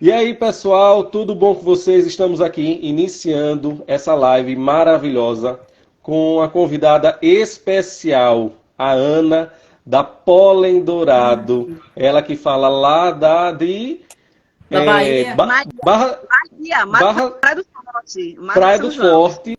E aí, pessoal, tudo bom com vocês? Estamos aqui iniciando essa live maravilhosa com a convidada especial, a Ana, da Pólen Dourado. Ela que fala lá Da Bahia. Barra, Bahia, Barra Praia do Forte, Mato de Praia do São João. Forte,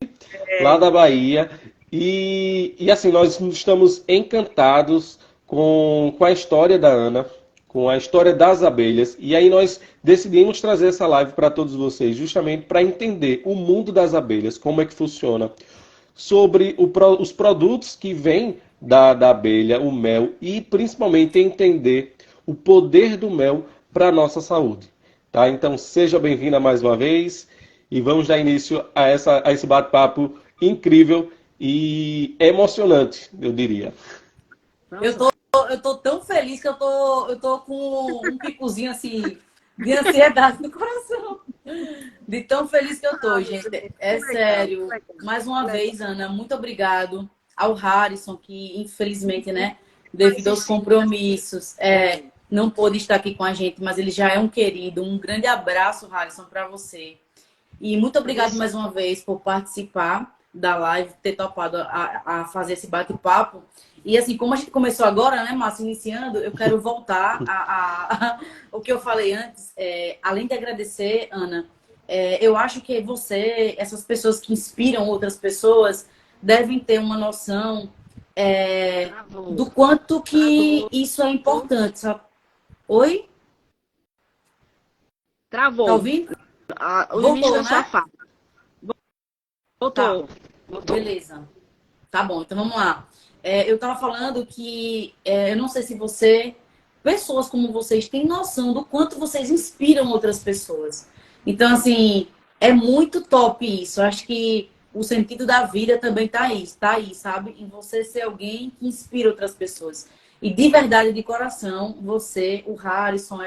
lá da Bahia. E assim, nós estamos encantados com a história da Ana, com a história das abelhas. E aí nós decidimos trazer essa live para todos vocês, justamente para entender o mundo das abelhas, como é que funciona, sobre os produtos que vêm da abelha, o mel, e principalmente entender o poder do mel para a nossa saúde. Tá? Então seja bem-vinda mais uma vez e vamos dar início a esse bate-papo incrível e emocionante, eu diria. Eu tô tão feliz que eu tô com um picozinho assim de ansiedade no coração. De tão feliz que eu tô, gente. É sério. Mais uma vez, Ana, muito obrigado ao Harrison, que infelizmente, né, devido aos compromissos, não pôde estar aqui com a gente, mas ele já é um querido. Um grande abraço, Harrison, para você. E muito obrigado mais uma vez por participar da live, ter topado a fazer esse bate-papo. E assim, como a gente começou agora, né, Márcio, iniciando, eu quero voltar o que eu falei antes. Além de agradecer, Ana, eu acho que você, essas pessoas que inspiram outras pessoas, devem ter uma noção do quanto que isso é importante, sabe? Oi? Travou. Tá ouvindo? O Voltou, início da sua né? fala. Voltou. Tá. Beleza. Tá bom, então vamos lá. Eu tava falando que eu não sei se pessoas como vocês, têm noção do quanto vocês inspiram outras pessoas. Então, assim, é muito top isso. Eu acho que o sentido da vida também tá aí, sabe? Em você ser alguém que inspira outras pessoas. E de verdade, de coração, você, o Harrison,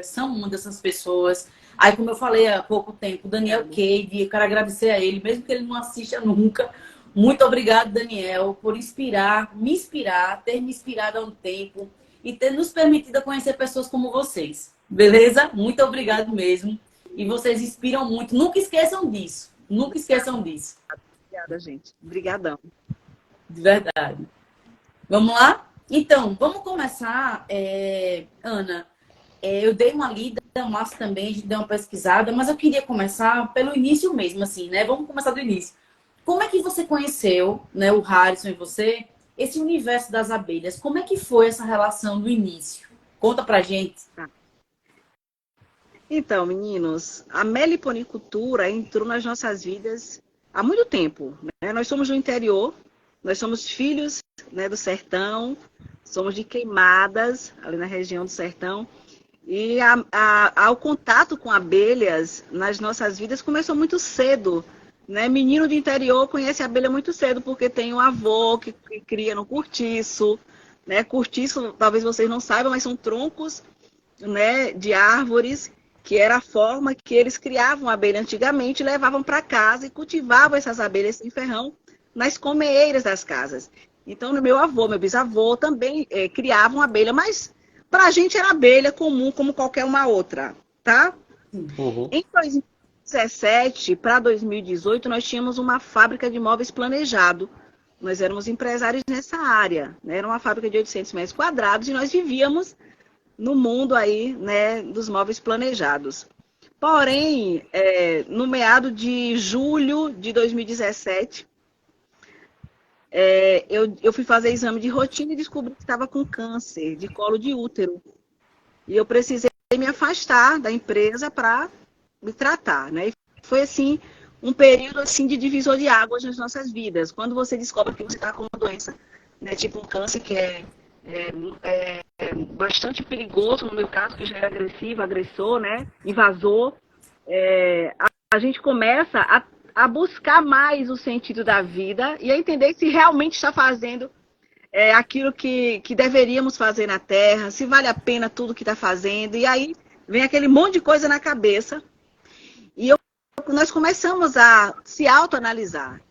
são uma dessas pessoas. Aí, como eu falei há pouco tempo, o Daniel Cade, eu quero agradecer a ele, mesmo que ele não assista nunca. Muito obrigado, Daniel, por ter me inspirado há um tempo e ter nos permitido conhecer pessoas como vocês. Beleza? Muito obrigado mesmo. E vocês inspiram muito. Nunca esqueçam disso. Nunca esqueçam disso. Obrigada, gente. Obrigadão. De verdade. Vamos lá? Então, vamos começar, Ana. Eu dei uma lida, o Márcio também, a gente deu uma pesquisada, mas eu queria começar pelo início mesmo, assim, né? Vamos começar do início. Como é que você conheceu, né, o Harrison e você, esse universo das abelhas? Como é que foi essa relação do início? Conta pra gente. Então, meninos, a meliponicultura entrou nas nossas vidas há muito tempo, né? Nós somos do interior, nós somos filhos, né, do sertão, somos de Queimadas, ali na região do sertão. E o contato com abelhas nas nossas vidas começou muito cedo, né? Menino de interior conhece a abelha muito cedo, porque tem um avô que cria no cortiço, né? Cortiço, talvez vocês não saibam, mas são troncos, né, de árvores, que era a forma que eles criavam a abelha antigamente, levavam para casa e cultivavam essas abelhas sem ferrão nas comeeiras das casas. Então, meu avô, meu bisavô também criavam abelha, mas para a gente era abelha comum, como qualquer uma outra, tá? Uhum. Em 2017 para 2018, nós tínhamos uma fábrica de móveis planejado. Nós éramos empresários nessa área, né? Era uma fábrica de 800 metros quadrados e nós vivíamos no mundo aí, né, dos móveis planejados. Porém, no meado de julho de 2017, eu fui fazer exame de rotina e descobri que estava com câncer de colo de útero. E eu precisei me afastar da empresa para me tratar, né? E foi assim um período assim de divisor de águas nas nossas vidas. Quando você descobre que você está com uma doença, né, tipo um câncer que é bastante perigoso, no meu caso, que já era agressivo, agressor, né, invasor, a gente começa a buscar mais o sentido da vida e a entender se realmente está fazendo aquilo que deveríamos fazer na Terra, se vale a pena tudo que está fazendo. E aí vem aquele monte de coisa na cabeça e nós começamos a se autoanalisar.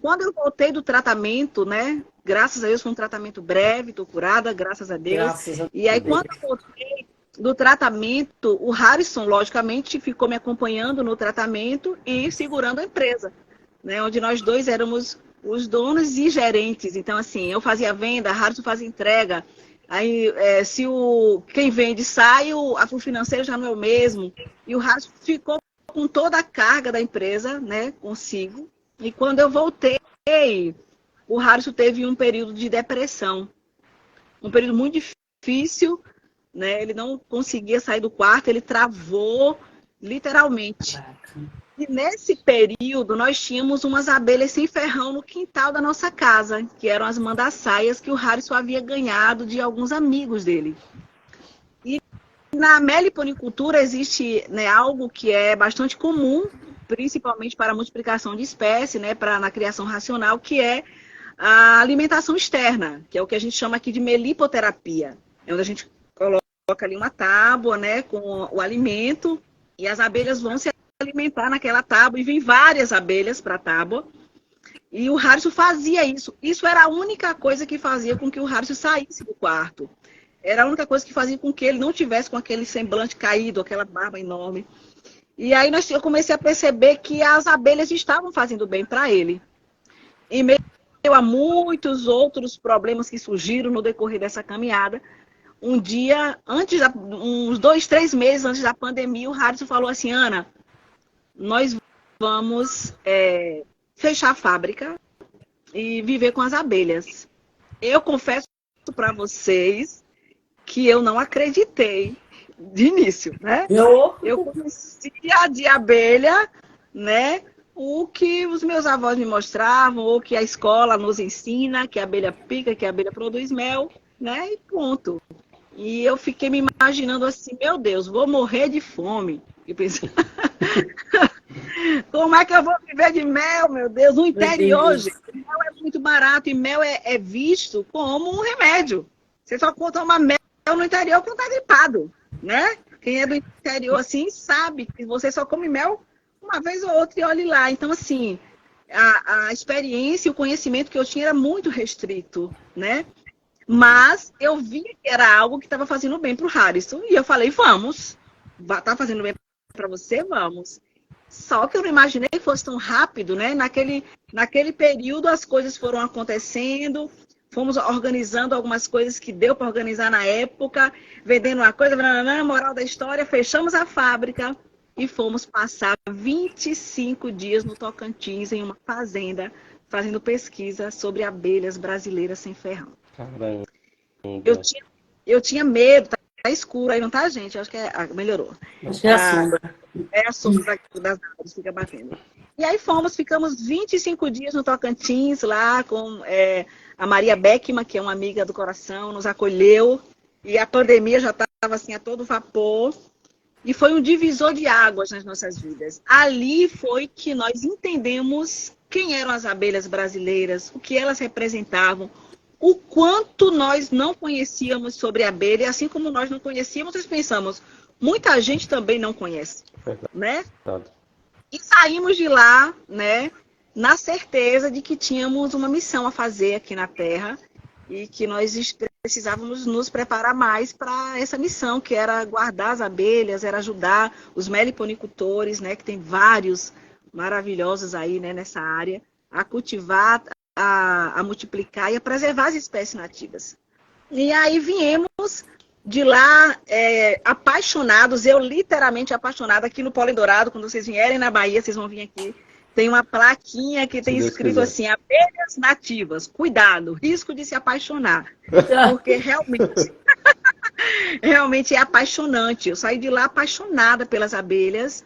Quando eu voltei do tratamento, né, graças a Deus foi um tratamento breve, estou curada, graças a Deus. Graças a E aí Deus. quando eu voltei, do tratamento, o Harrison, logicamente, ficou me acompanhando no tratamento e segurando a empresa, né? Onde nós dois éramos os donos e gerentes. Então, assim, eu fazia venda, Harrison fazia entrega. Aí, se quem vende sai, o financeiro já não é o mesmo. E o Harrison ficou com toda a carga da empresa, né, consigo. E quando eu voltei, o Harrison teve um período de depressão. Um período muito difícil, né? Ele não conseguia sair do quarto, ele travou, literalmente. E nesse período, nós tínhamos umas abelhas sem ferrão no quintal da nossa casa, que eram as mandaçaias que o Harrison havia ganhado de alguns amigos dele. E na meliponicultura existe, né, algo que é bastante comum, principalmente para a multiplicação de espécie, né, na criação racional, que é a alimentação externa, que é o que a gente chama aqui de melipoterapia. É onde a gente coloca ali uma tábua, né, com o alimento, e as abelhas vão se alimentar naquela tábua, e vem várias abelhas para a tábua. E o Harrison fazia isso. Isso era a única coisa que fazia com que o Harrison saísse do quarto. Era a única coisa que fazia com que ele não tivesse com aquele semblante caído, aquela barba enorme. E aí eu comecei a perceber que as abelhas estavam fazendo bem para ele. Em meio a muitos outros problemas que surgiram no decorrer dessa caminhada, um dia, uns 2, 3 meses antes da pandemia, o Harrison falou assim: Ana, nós vamos fechar a fábrica e viver com as abelhas. Eu confesso para vocês que eu não acreditei de início, né? Eu conhecia de abelha, né? O que os meus avós me mostravam, ou que a escola nos ensina, que a abelha pica, que a abelha produz mel, né? E ponto. E eu fiquei me imaginando assim, meu Deus, vou morrer de fome. E pensei, como é que eu vou viver de mel, meu Deus? No interior, gente, mel é muito barato e mel é visto como um remédio. Você só toma mel no interior quando tá gripado, né? Quem é do interior, assim, sabe que você só come mel uma vez ou outra e olhe lá. Então, assim, a experiência e o conhecimento que eu tinha era muito restrito, né? Mas eu vi que era algo que estava fazendo bem para o Harrison. E eu falei, vamos. Tá fazendo bem para você? Vamos. Só que eu não imaginei que fosse tão rápido, né? Naquele período as coisas foram acontecendo. Fomos organizando algumas coisas que deu para organizar na época. Vendendo uma coisa, moral da história. Fechamos a fábrica e fomos passar 25 dias no Tocantins, em uma fazenda, fazendo pesquisa sobre abelhas brasileiras sem ferrão. Caramba. Eu tinha medo, tá escuro aí, não tá, gente? Acho que melhorou. Acho que é a sombra. É a sombra das árvores, fica batendo. E aí ficamos 25 dias no Tocantins, lá com a Maria Beckman, que é uma amiga do coração, nos acolheu. E a pandemia já estava assim a todo vapor. E foi um divisor de águas nas nossas vidas. Ali foi que nós entendemos quem eram as abelhas brasileiras, o que elas representavam, o quanto nós não conhecíamos sobre a abelha, assim como nós não conhecíamos, nós pensamos, muita gente também não conhece, né? E saímos de lá, né, na certeza de que tínhamos uma missão a fazer aqui na Terra e que nós precisávamos nos preparar mais para essa missão, que era guardar as abelhas, era ajudar os meliponicultores, né, que tem vários maravilhosos aí, né, nessa área, a cultivar, a multiplicar e a preservar as espécies nativas. E aí viemos de lá apaixonados, eu literalmente apaixonada aqui no Pólen Dourado. Quando vocês vierem na Bahia, vocês vão vir aqui, tem uma plaquinha que tem escrito assim, abelhas nativas, cuidado, risco de se apaixonar, porque realmente é apaixonante. Eu saí de lá apaixonada pelas abelhas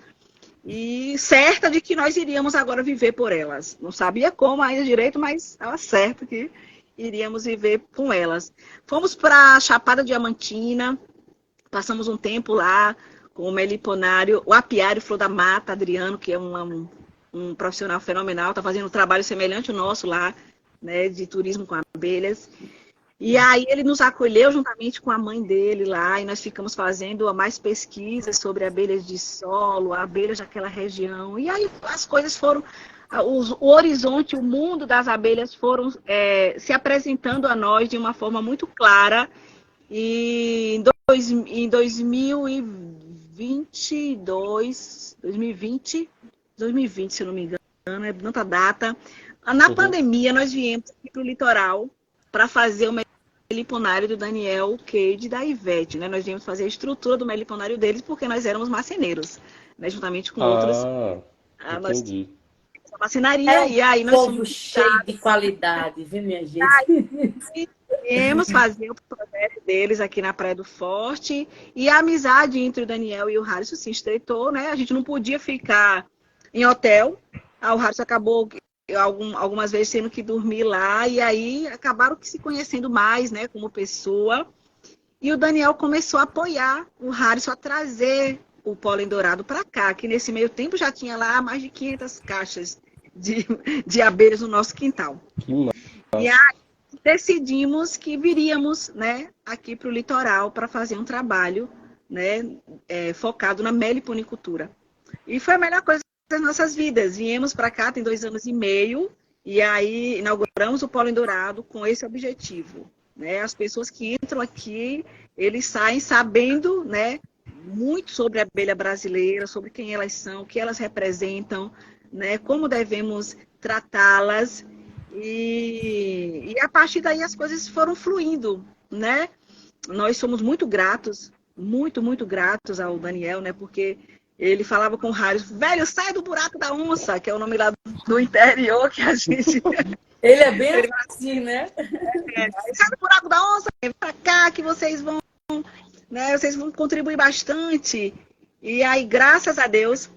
e certa de que nós iríamos agora viver por elas. Não sabia como ainda direito, mas estava certo que iríamos viver com elas. Fomos para a Chapada Diamantina, passamos um tempo lá com o meliponário, o apiário Flor da Mata, Adriano, que é um profissional fenomenal, está fazendo um trabalho semelhante ao nosso lá, né, de turismo com abelhas. E aí ele nos acolheu juntamente com a mãe dele lá, e nós ficamos fazendo mais pesquisas sobre abelhas de solo, abelhas daquela região. E aí as coisas foram, o horizonte, o mundo das abelhas foram se apresentando a nós de uma forma muito clara. E em em 2022, 2020, se eu não me engano, é tanta data. Na pandemia, nós viemos aqui para o litoral para fazer o meliponário do Daniel Cade e da Ivete, né? Nós viemos fazer a estrutura do meliponário deles porque nós éramos marceneiros, né? Juntamente com outros. Nós Entendi. a marcenaria, e aí nós povo somos cheio de qualidade, viu, minha gente? viemos fazer o projeto deles aqui na Praia do Forte, e a amizade entre o Daniel e o Harrison se estreitou, né? A gente não podia ficar em hotel. O Harrison acabou algumas vezes tendo que dormir lá, e aí acabaram se conhecendo mais, né, como pessoa. E o Daniel começou a apoiar o Harrison a trazer o pólen dourado para cá, que nesse meio tempo já tinha lá mais de 500 caixas de abelhas no nosso quintal. Que massa. E aí decidimos que viríamos, né, aqui para o litoral para fazer um trabalho, né, focado na meliponicultura. E foi a melhor coisa das nossas vidas. Viemos para cá tem 2 anos e meio, e aí inauguramos o pólen dourado com esse objetivo, né? As pessoas que entram aqui, eles saem sabendo, né, muito sobre a abelha brasileira, sobre quem elas são, o que elas representam, né, como devemos tratá-las, e a partir daí as coisas foram fluindo, né? Nós somos muito gratos, muito gratos ao Daniel, né, porque ele falava com o Harrison, velho, sai do buraco da onça, que é o nome lá do interior que a gente... Ele é bem assim, né? Sai do buraco da onça, vem pra cá que vocês vão, né, vocês vão contribuir bastante. E aí, graças a Deus,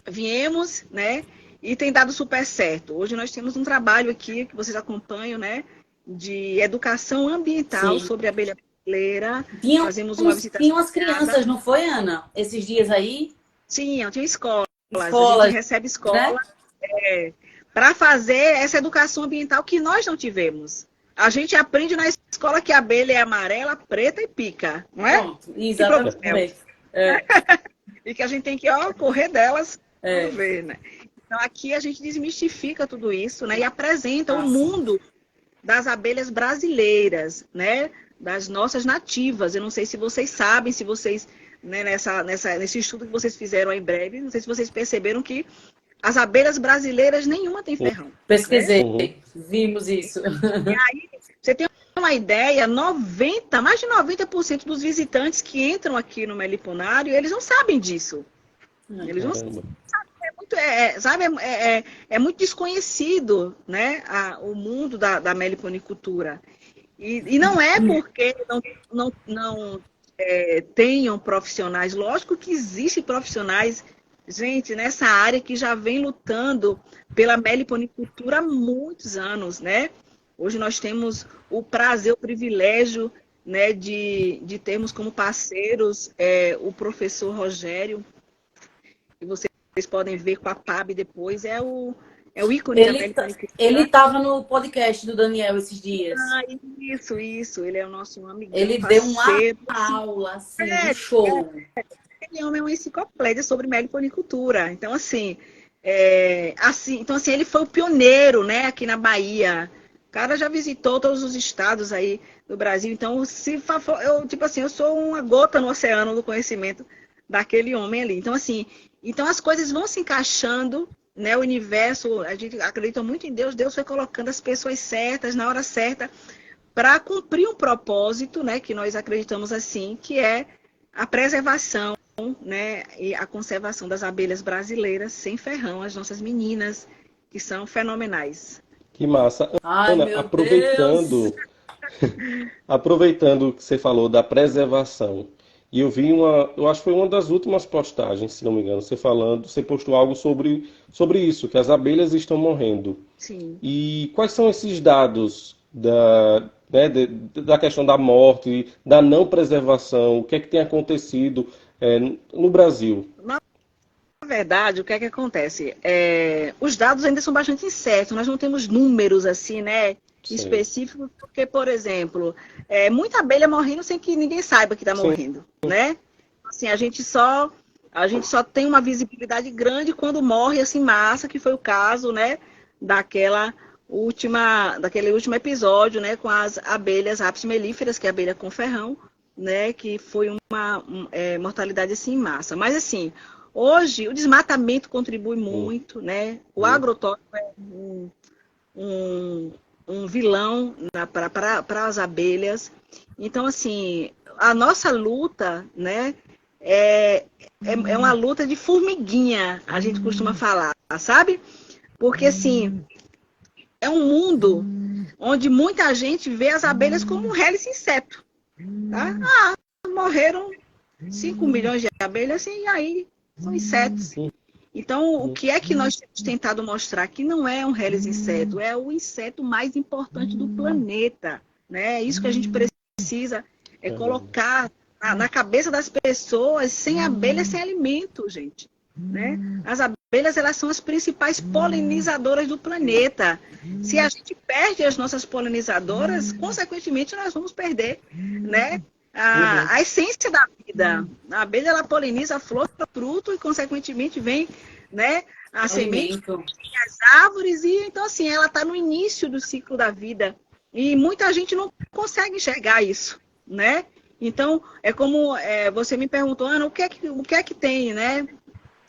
viemos, né, e tem dado super certo. Hoje nós temos um trabalho aqui, que vocês acompanham, né, de educação ambiental sobre a abelha brasileira. Fazemos uma visita. Tinha umas crianças, não foi, Ana? Esses dias aí? Tinha escolas. A gente recebe escola, né, para fazer essa educação ambiental que nós não tivemos. A gente aprende na escola que a abelha é amarela, preta e pica, não é? Pronto, exatamente. E que a gente tem que correr delas para ver, né? Então aqui a gente desmistifica tudo isso, né? E apresenta o mundo das abelhas brasileiras, né? Das nossas nativas. Eu não sei se vocês sabem, se vocês, né, nesse estudo que vocês fizeram aí em breve, não sei se vocês perceberam que as abelhas brasileiras, nenhuma tem ferrão. Pesquisei, né? Vimos isso. E aí, você tem uma ideia, mais de 90% dos visitantes que entram aqui no meliponário, eles não sabem disso. Eles não sabem. É muito desconhecido, né, o mundo da meliponicultura. E não é porque não tenham profissionais. Lógico que existem profissionais, gente, nessa área que já vem lutando pela meliponicultura há muitos anos, né? Hoje nós temos o prazer, o privilégio, né, de termos como parceiros o professor Rogério, que vocês podem ver com a PAB depois, é o ícone da meliponicultura. Ele estava no podcast do Daniel esses dias. Isso, ele é o nosso amigo. Ele deu uma aula, assim, um show. Ele é uma enciclopédia sobre meliponicultura. Então, assim, ele foi o pioneiro, né, aqui na Bahia. O cara já visitou todos os estados aí do Brasil. Então, eu sou uma gota no oceano do conhecimento daquele homem ali. Então, assim, as coisas vão se encaixando, né? O universo, a gente acredita muito em Deus. Deus foi colocando as pessoas certas na hora certa para cumprir um propósito, né? Que nós acreditamos assim, que é a preservação, né, e a conservação das abelhas brasileiras sem ferrão, as nossas meninas, que são fenomenais. Que massa. Ai, Ana, aproveitando que você falou da preservação, e eu vi eu acho que foi uma das últimas postagens, se não me engano, você postou algo sobre isso, que as abelhas estão morrendo. Sim. E quais são esses dados da questão da morte, da não preservação, o que é que tem acontecido no Brasil? Na verdade, o que é que acontece? Os dados ainda são bastante incertos, nós não temos números assim, né, específicos, porque, por exemplo, muita abelha morrendo sem que ninguém saiba que está morrendo, né? Assim, a gente só tem uma visibilidade grande quando morre assim massa, que foi o caso, né, daquele último episódio, né, com as abelhas apis mellíferas, que é a abelha com ferrão, né, que foi uma mortalidade assim, em massa. Mas, assim, hoje o desmatamento contribui muito, né? O agrotóxico é um vilão para as abelhas. Então, assim, a nossa luta, né, é uma luta de formiguinha, a gente costuma falar, sabe? Porque, assim, é um mundo onde muita gente vê as abelhas como um reles inseto, tá? Morreram 5 milhões de abelhas e aí são insetos. Então, o que é que nós temos tentado mostrar? Que não é um reles inseto, é o inseto mais importante do planeta, né? É isso que a gente precisa colocar na cabeça das pessoas. Sem abelha, sem alimento, gente, né? As abelhas, elas são as principais polinizadoras do planeta. Se a gente perde as nossas polinizadoras, consequentemente, nós vamos perder, né, a essência da vida. A abelha, ela poliniza a flor, o fruto e, consequentemente, vem, né, a semente, as árvores. E, então, assim, ela está no início do ciclo da vida. E muita gente não consegue enxergar isso, né? Então, é como você me perguntou, Ana, o que é que tem, né?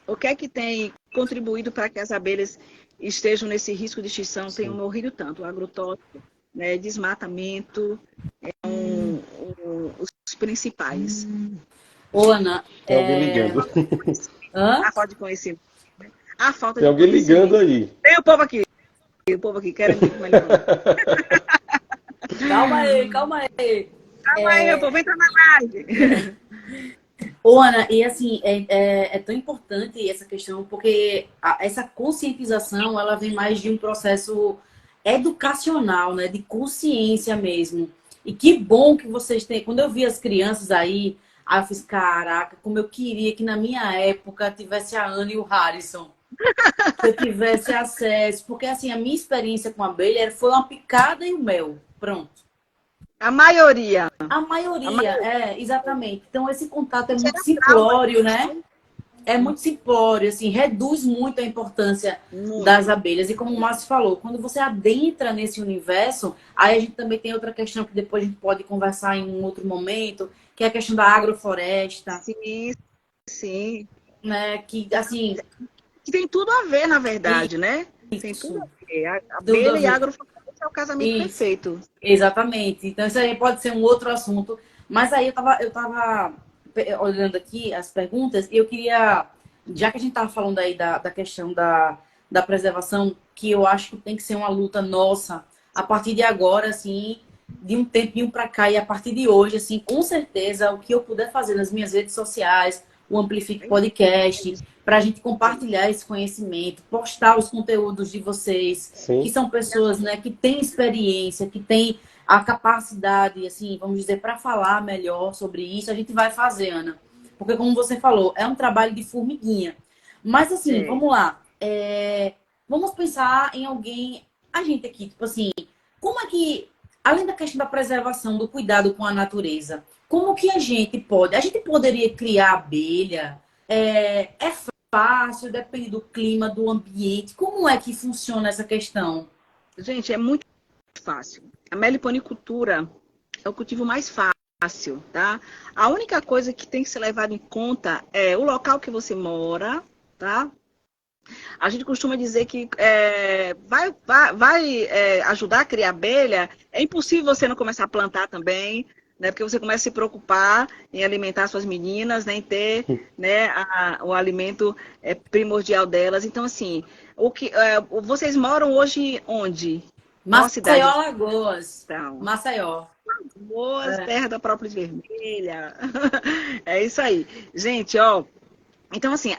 O que é que tem contribuído para que as abelhas estejam nesse risco de extinção, tenham morrido tanto? O agrotóxico, né, desmatamento, os principais. Ô, Ana, Tem alguém ligando. A falta de conhecimento. A falta Tem de alguém conhecimento. ligando aí. Tem o povo aqui. O povo aqui, querem muito melhor. calma aí, calma aí. Calma aí, meu povo, entra na live. Ô, Ana, e assim, é tão importante essa questão, porque essa conscientização, ela vem mais de um processo educacional, né? De consciência mesmo. E que bom que vocês têm. Quando eu vi as crianças aí eu fiz, caraca, como eu queria que na minha época tivesse a Ana e o Harrison. Que eu tivesse acesso. Porque, assim, a minha experiência com a abelha foi uma picada e o mel. Pronto. A maioria. A maioria, exatamente. Então, esse contato é muito simplório, né? É muito simplório, assim, reduz muito a importância das abelhas. E como o Márcio falou, quando você adentra nesse universo, aí a gente também tem outra questão que depois a gente pode conversar em um outro momento, que é a questão da agrofloresta. Sim, sim. Né? Que, assim... Que tem tudo a ver, na verdade, né? Tem tudo a ver. A abelha e a agrofloresta é o casamento perfeito. Exatamente. Então, isso aí pode ser um outro assunto. Mas aí eu tava olhando aqui as perguntas e eu queria, já que a gente tava falando aí da questão da preservação, que eu acho que tem que ser uma luta nossa, a partir de agora, assim, de um tempinho para cá e a partir de hoje, assim, com certeza, o que eu puder fazer nas minhas redes sociais, o Amplifique Podcast, para a gente compartilhar esse conhecimento, postar os conteúdos de vocês, que são pessoas, né, que têm experiência, que têm a capacidade, assim, vamos dizer, para falar melhor sobre isso, a gente vai fazer, Ana. Porque, como você falou, é um trabalho de formiguinha. Mas, assim, vamos lá. Vamos pensar em alguém, a gente aqui, tipo assim, como é que, além da questão da preservação, do cuidado com a natureza, como que a gente poderia criar abelha? É fácil, depende do clima, do ambiente. Como é que funciona essa questão? Gente, é muito fácil. A meliponicultura é o cultivo mais fácil, tá? A única coisa que tem que ser levada em conta é o local que você mora, tá? A gente costuma dizer que vai ajudar a criar abelha. É impossível você não começar a plantar também, né? Porque você começa a se preocupar em alimentar suas meninas, né? Em ter, né, o alimento primordial delas. Então, assim, vocês moram hoje onde? Maceió, Alagoas. Então, Maceió. Alagoas, terra da própolis vermelha. É isso aí. Gente, ó. Então, assim,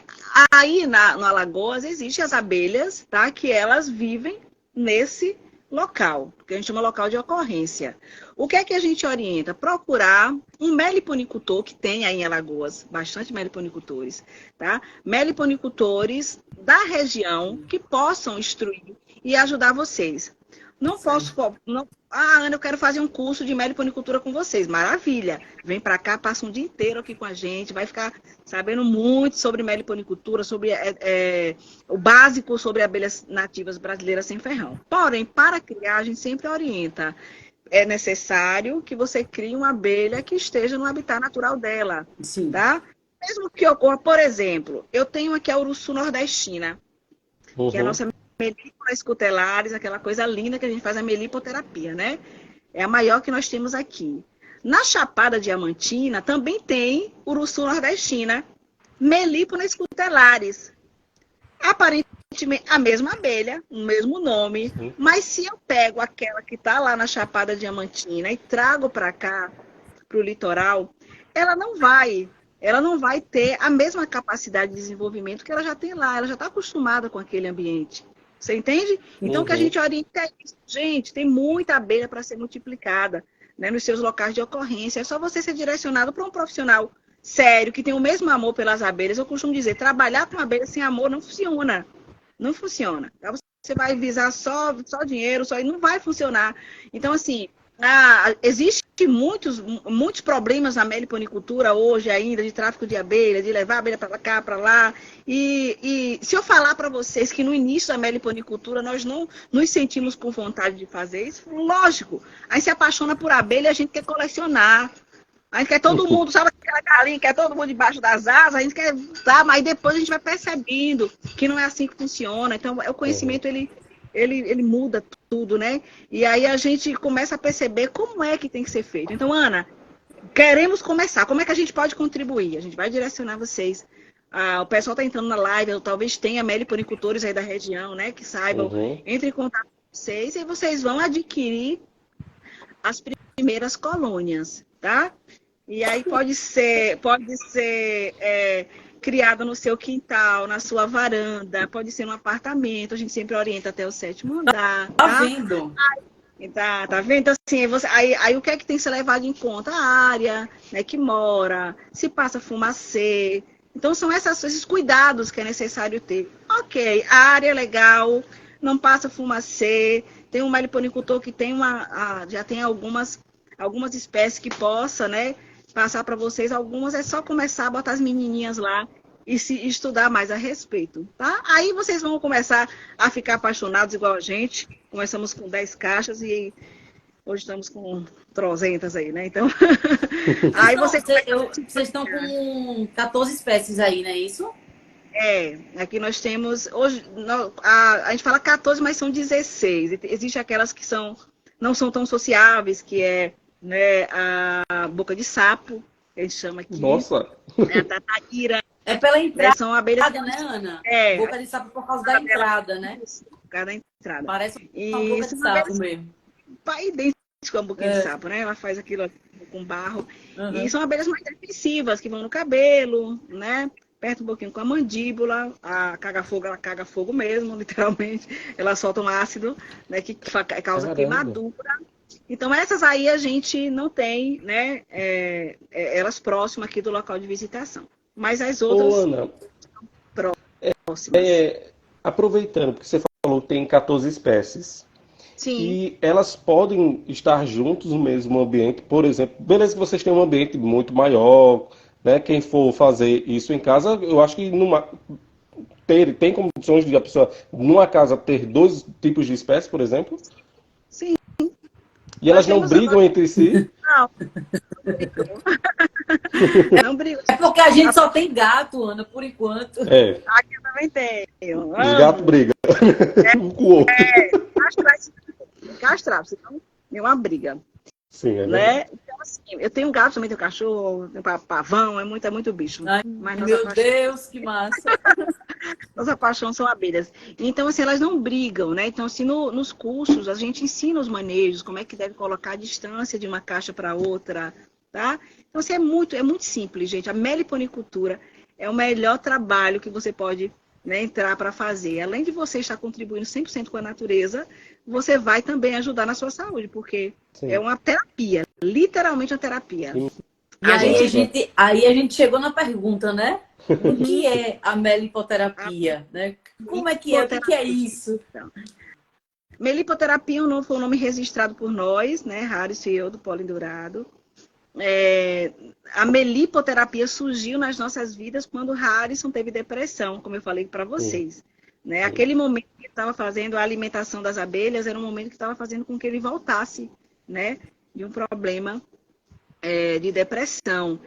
aí no Alagoas existem as abelhas, tá? Que elas vivem nesse local, que a gente chama local de ocorrência. O que é que a gente orienta? Procurar um meliponicultor, que tem aí em Alagoas, bastante meliponicultores, tá? Meliponicultores da região que possam instruir e ajudar vocês. Não posso... Ana, eu quero fazer um curso de meliponicultura com vocês. Maravilha. Vem para cá, passa um dia inteiro aqui com a gente, vai ficar sabendo muito sobre meliponicultura, sobre o básico sobre abelhas nativas brasileiras sem ferrão. Porém, para criar, a gente sempre orienta. é necessário que você crie uma abelha que esteja no habitat natural dela, Sim. tá? Mesmo que ocorra, por exemplo, eu tenho aqui a Urussu nordestina, que é a nossa Melípora scutellarius, aquela coisa linda que a gente faz a melipoterapia, né? É a maior que nós temos aqui. Na Chapada Diamantina também tem Urussu nordestina, Melipona scutellarius. Aparentemente a mesma abelha, o mesmo nome, mas se eu pego aquela que está lá na Chapada Diamantina e trago para cá, para o litoral, ela não vai ter a mesma capacidade de desenvolvimento que ela já tem lá, ela já está acostumada com aquele ambiente. Você entende? Então, o que a gente orienta é isso. Gente, tem muita abelha para ser multiplicada, né, nos seus locais de ocorrência. É só você ser direcionado para um profissional sério, que tem o mesmo amor pelas abelhas. Eu costumo dizer, trabalhar com abelha sem amor não funciona. Não funciona. Tá? Você vai visar só dinheiro, e não vai funcionar. Então, assim, existem muitos problemas na meliponicultura hoje ainda, de tráfico de abelha, de levar a abelha para cá, para lá. E se eu falar para vocês que no início da meliponicultura nós não nos sentimos com vontade de fazer isso, lógico. Aí se apaixona por abelha e a gente quer colecionar. A gente quer todo mundo, sabe aquela galinha, quer todo mundo debaixo das asas, a gente quer, tá, mas depois a gente vai percebendo que não é assim que funciona. Então, o conhecimento, ele muda tudo, né? E aí a gente começa a perceber como é que tem que ser feito. Então, Ana, queremos começar. Como é que a gente pode contribuir? A gente vai direcionar vocês. O pessoal está entrando na live, talvez tenha meliponicultores aí da região, né? Que saibam, entre em contato com vocês e vocês vão adquirir as primeiras colônias, tá? E aí pode ser criada no seu quintal, na sua varanda, pode ser no apartamento, a gente sempre orienta até o 7º andar. Tá vendo? Tá vendo? Então, assim, aí o que é que tem que ser levado em conta? A área, né, que mora, se passa fumacê. Então, são esses cuidados que é necessário ter. Ok, a área é legal, não passa fumacê, tem um meliponicultor que tem já tem algumas espécies que possa, né, passar para vocês. Algumas é só começar a botar as menininhas lá e se estudar mais a respeito, tá? Aí vocês vão começar a ficar apaixonados igual a gente. Começamos com 10 caixas e hoje estamos com 300 aí, né? Então, aí vocês estão com 14 espécies aí, não é isso? Aqui nós temos, hoje, a gente fala 14, mas são 16. Existem aquelas que não são tão sociáveis, que é, né, a boca de sapo, que a gente chama aqui. Nossa! A tataíra. É pela entrada, são abelhas, né, Ana? É. Boca de sapo por causa da entrada, né? Por causa da entrada. Parece uma boca de sapo mesmo. Idêntico a boca de sapo, né? Ela faz aquilo com barro. E são abelhas mais defensivas, que vão no cabelo, né? Aperta um pouquinho com a mandíbula, ela caga fogo mesmo, literalmente. Ela solta um ácido, né, que causa queimadura. Então, essas aí a gente não tem, né, elas próximas aqui do local de visitação. Mas as outras Ana, próximas. Aproveitando, porque você falou que tem 14 espécies. Sim. E elas podem estar juntos no mesmo ambiente, por exemplo. Beleza que vocês têm um ambiente muito maior, né? Quem for fazer isso em casa, eu acho que tem condições de a pessoa, numa casa, ter 2 tipos de espécies, por exemplo? Sim. E elas não brigam entre si? Não. Não brigam. É porque a gente só tem gato, Ana, por enquanto. Aqui eu também tenho. Os gatos brigam. Um com o outro. Castrar, senão é uma briga. Sim, é né? verdade. Então, assim, eu tenho gato, também tenho cachorro, tenho pavão, é muito bicho. Ai, mas meu Deus, que massa! Nossa paixão são abelhas. Então, assim, elas não brigam, né? Então, assim, nos cursos, a gente ensina os manejos, como é que deve colocar a distância de uma caixa para outra, tá? Então, assim, é muito simples, gente. A meliponicultura é o melhor trabalho que você pode, né, entrar para fazer. Além de você estar contribuindo 100% com a natureza, você vai também ajudar na sua saúde, porque é uma terapia, literalmente uma terapia. Sim. E aí a gente chegou na pergunta, né? O que é a melipoterapia? Né? Como é que é? O que é isso? Então, melipoterapia foi um nome registrado por nós, né? Harris e eu, do Pólen Dourado. A melipoterapia surgiu nas nossas vidas quando Harrison teve depressão, como eu falei para vocês. Né? Aquele momento que estava fazendo a alimentação das abelhas era um momento que estava fazendo com que ele voltasse né, de um problema de depressão.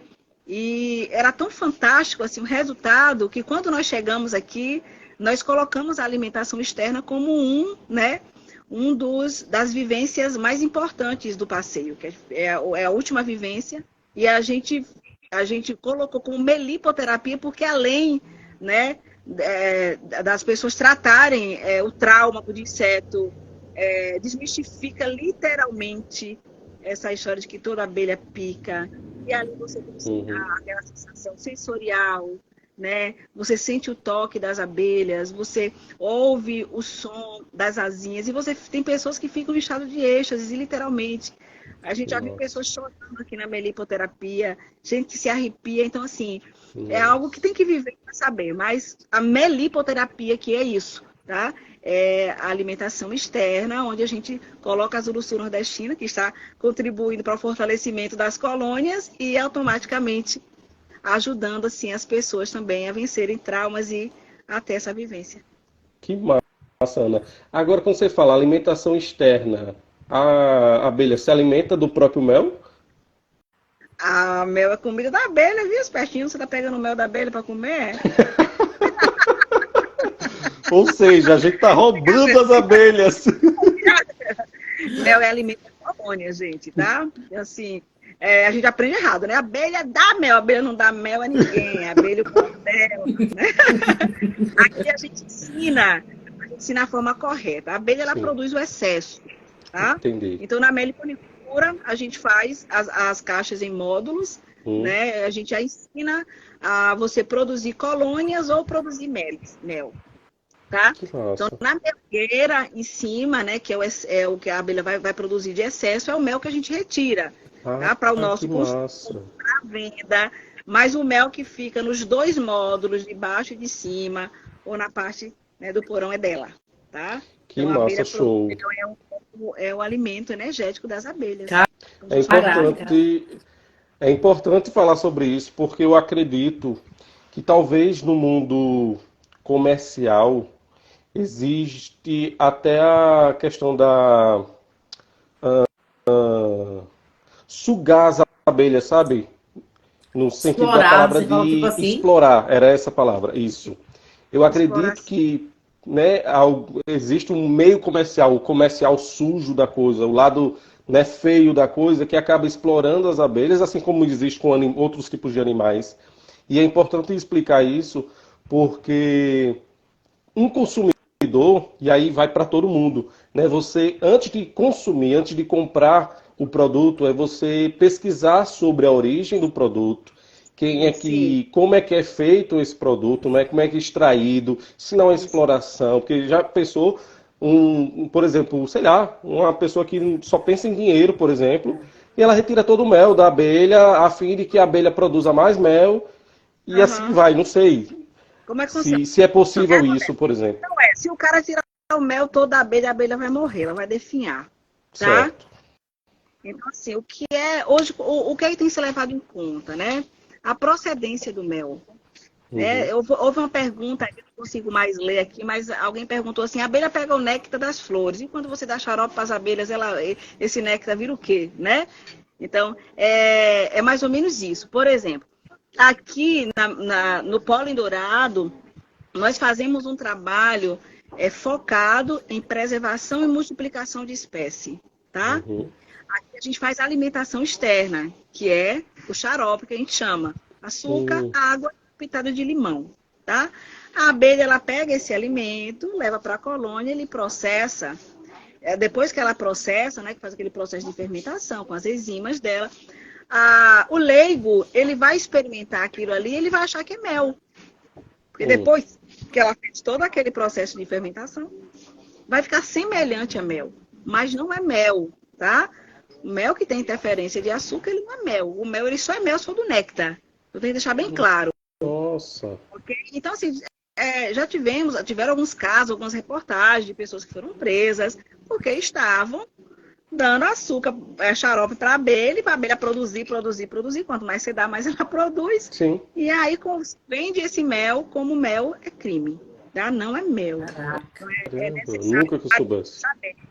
E era tão fantástico assim, o resultado que quando nós chegamos aqui, nós colocamos a alimentação externa como das vivências mais importantes do passeio, que é a última vivência, e a gente colocou como melipoterapia, porque além, né, das pessoas tratarem o trauma do inseto, desmistifica literalmente essa história de que toda abelha pica, e ali você tem aquela sensação sensorial, né? Você sente o toque das abelhas, você ouve o som das asinhas, e você tem pessoas que ficam em estado de êxtase, literalmente. A gente já viu pessoas chorando aqui na melipoterapia, gente que se arrepia. Então, assim, é algo que tem que viver para saber. Mas a melipoterapia, que é isso, tá? É a alimentação externa, onde a gente coloca a Zulu Sul nordestina, que está contribuindo para o fortalecimento das colônias e automaticamente ajudando assim as pessoas também a vencerem traumas e a ter essa vivência. Que massa, Ana. Agora, quando você fala alimentação externa, a abelha se alimenta do próprio mel? A mel é comida da abelha, viu? Espertinho, você tá pegando o mel da abelha para comer? Ou seja, a gente está roubando as abelhas. Mel é alimento da colônia, gente, tá? Assim, a gente aprende errado, né? A abelha dá mel, a abelha não dá mel a ninguém, a abelha come mel, né? Aqui a gente ensina a forma correta. A abelha, ela produz o excesso, tá? Entendi. Então, na meliponicultura, a gente faz as caixas em módulos, né? A gente já ensina a você produzir colônias ou produzir mel. Tá? Então, na melgueira em cima, né, que é o que a abelha vai produzir de excesso, é o mel que a gente retira, tá? Para o nosso consumo, para a venda. Mas o mel que fica nos dois módulos, de baixo e de cima, ou na parte, né, do porão, é dela, tá? Que então, massa, show. É o alimento energético das abelhas. É importante falar sobre isso, porque eu acredito que talvez no mundo comercial existe até a questão da sugar as abelhas, sabe? No sentido da palavra de explorar, era essa palavra, isso. Eu acredito que, né, existe um meio comercial, o comercial sujo da coisa, o lado, né, feio da coisa, que acaba explorando as abelhas, assim como existe com outros tipos de animais. E é importante explicar isso, porque um consumidor, e aí vai para todo mundo, né? Você, antes de consumir, antes de comprar o produto, é você pesquisar sobre a origem do produto, como é que é feito esse produto, né? Como é que é extraído, se não é exploração, porque já pensou, por exemplo, sei lá, uma pessoa que só pensa em dinheiro, por exemplo, e ela retira todo o mel da abelha, a fim de que a abelha produza mais mel, e assim vai, não sei. Como é que se é possível isso, por exemplo. Não se o cara tirar o mel toda a abelha vai morrer, ela vai definhar, tá? Certo. Então, assim, o que é hoje, o que é que tem que ser levado em conta, né? A procedência do mel. Né? Houve uma pergunta, eu não consigo mais ler aqui, mas alguém perguntou assim: a abelha pega o néctar das flores, e quando você dá xarope para as abelhas, esse néctar vira o quê, né? Então, é mais ou menos isso. Por exemplo, aqui no Pólen Dourado, nós fazemos um trabalho focado em preservação e multiplicação de espécie, tá? Aqui a gente faz alimentação externa, que é o xarope, que a gente chama açúcar, água, pitada de limão, tá? A abelha, ela pega esse alimento, leva para a colônia, ele processa. Depois que ela processa, né, que faz aquele processo de fermentação com as enzimas dela, o leigo, ele vai experimentar aquilo ali, ele vai achar que é mel. Porque depois que ela fez todo aquele processo de fermentação, vai ficar semelhante a mel. Mas não é mel, tá? O mel que tem interferência de açúcar, ele não é mel. O mel, ele só é mel se for do néctar. Eu tenho que deixar bem claro. Nossa. Okay? Então, assim, tiveram alguns casos, algumas reportagens de pessoas que foram presas porque estavam dando açúcar, xarope para a abelha produzir. Quanto mais você dá, mais ela produz. Sim. E aí vende esse mel como mel é crime. Tá? Não é mel. Nunca que eu soubesse.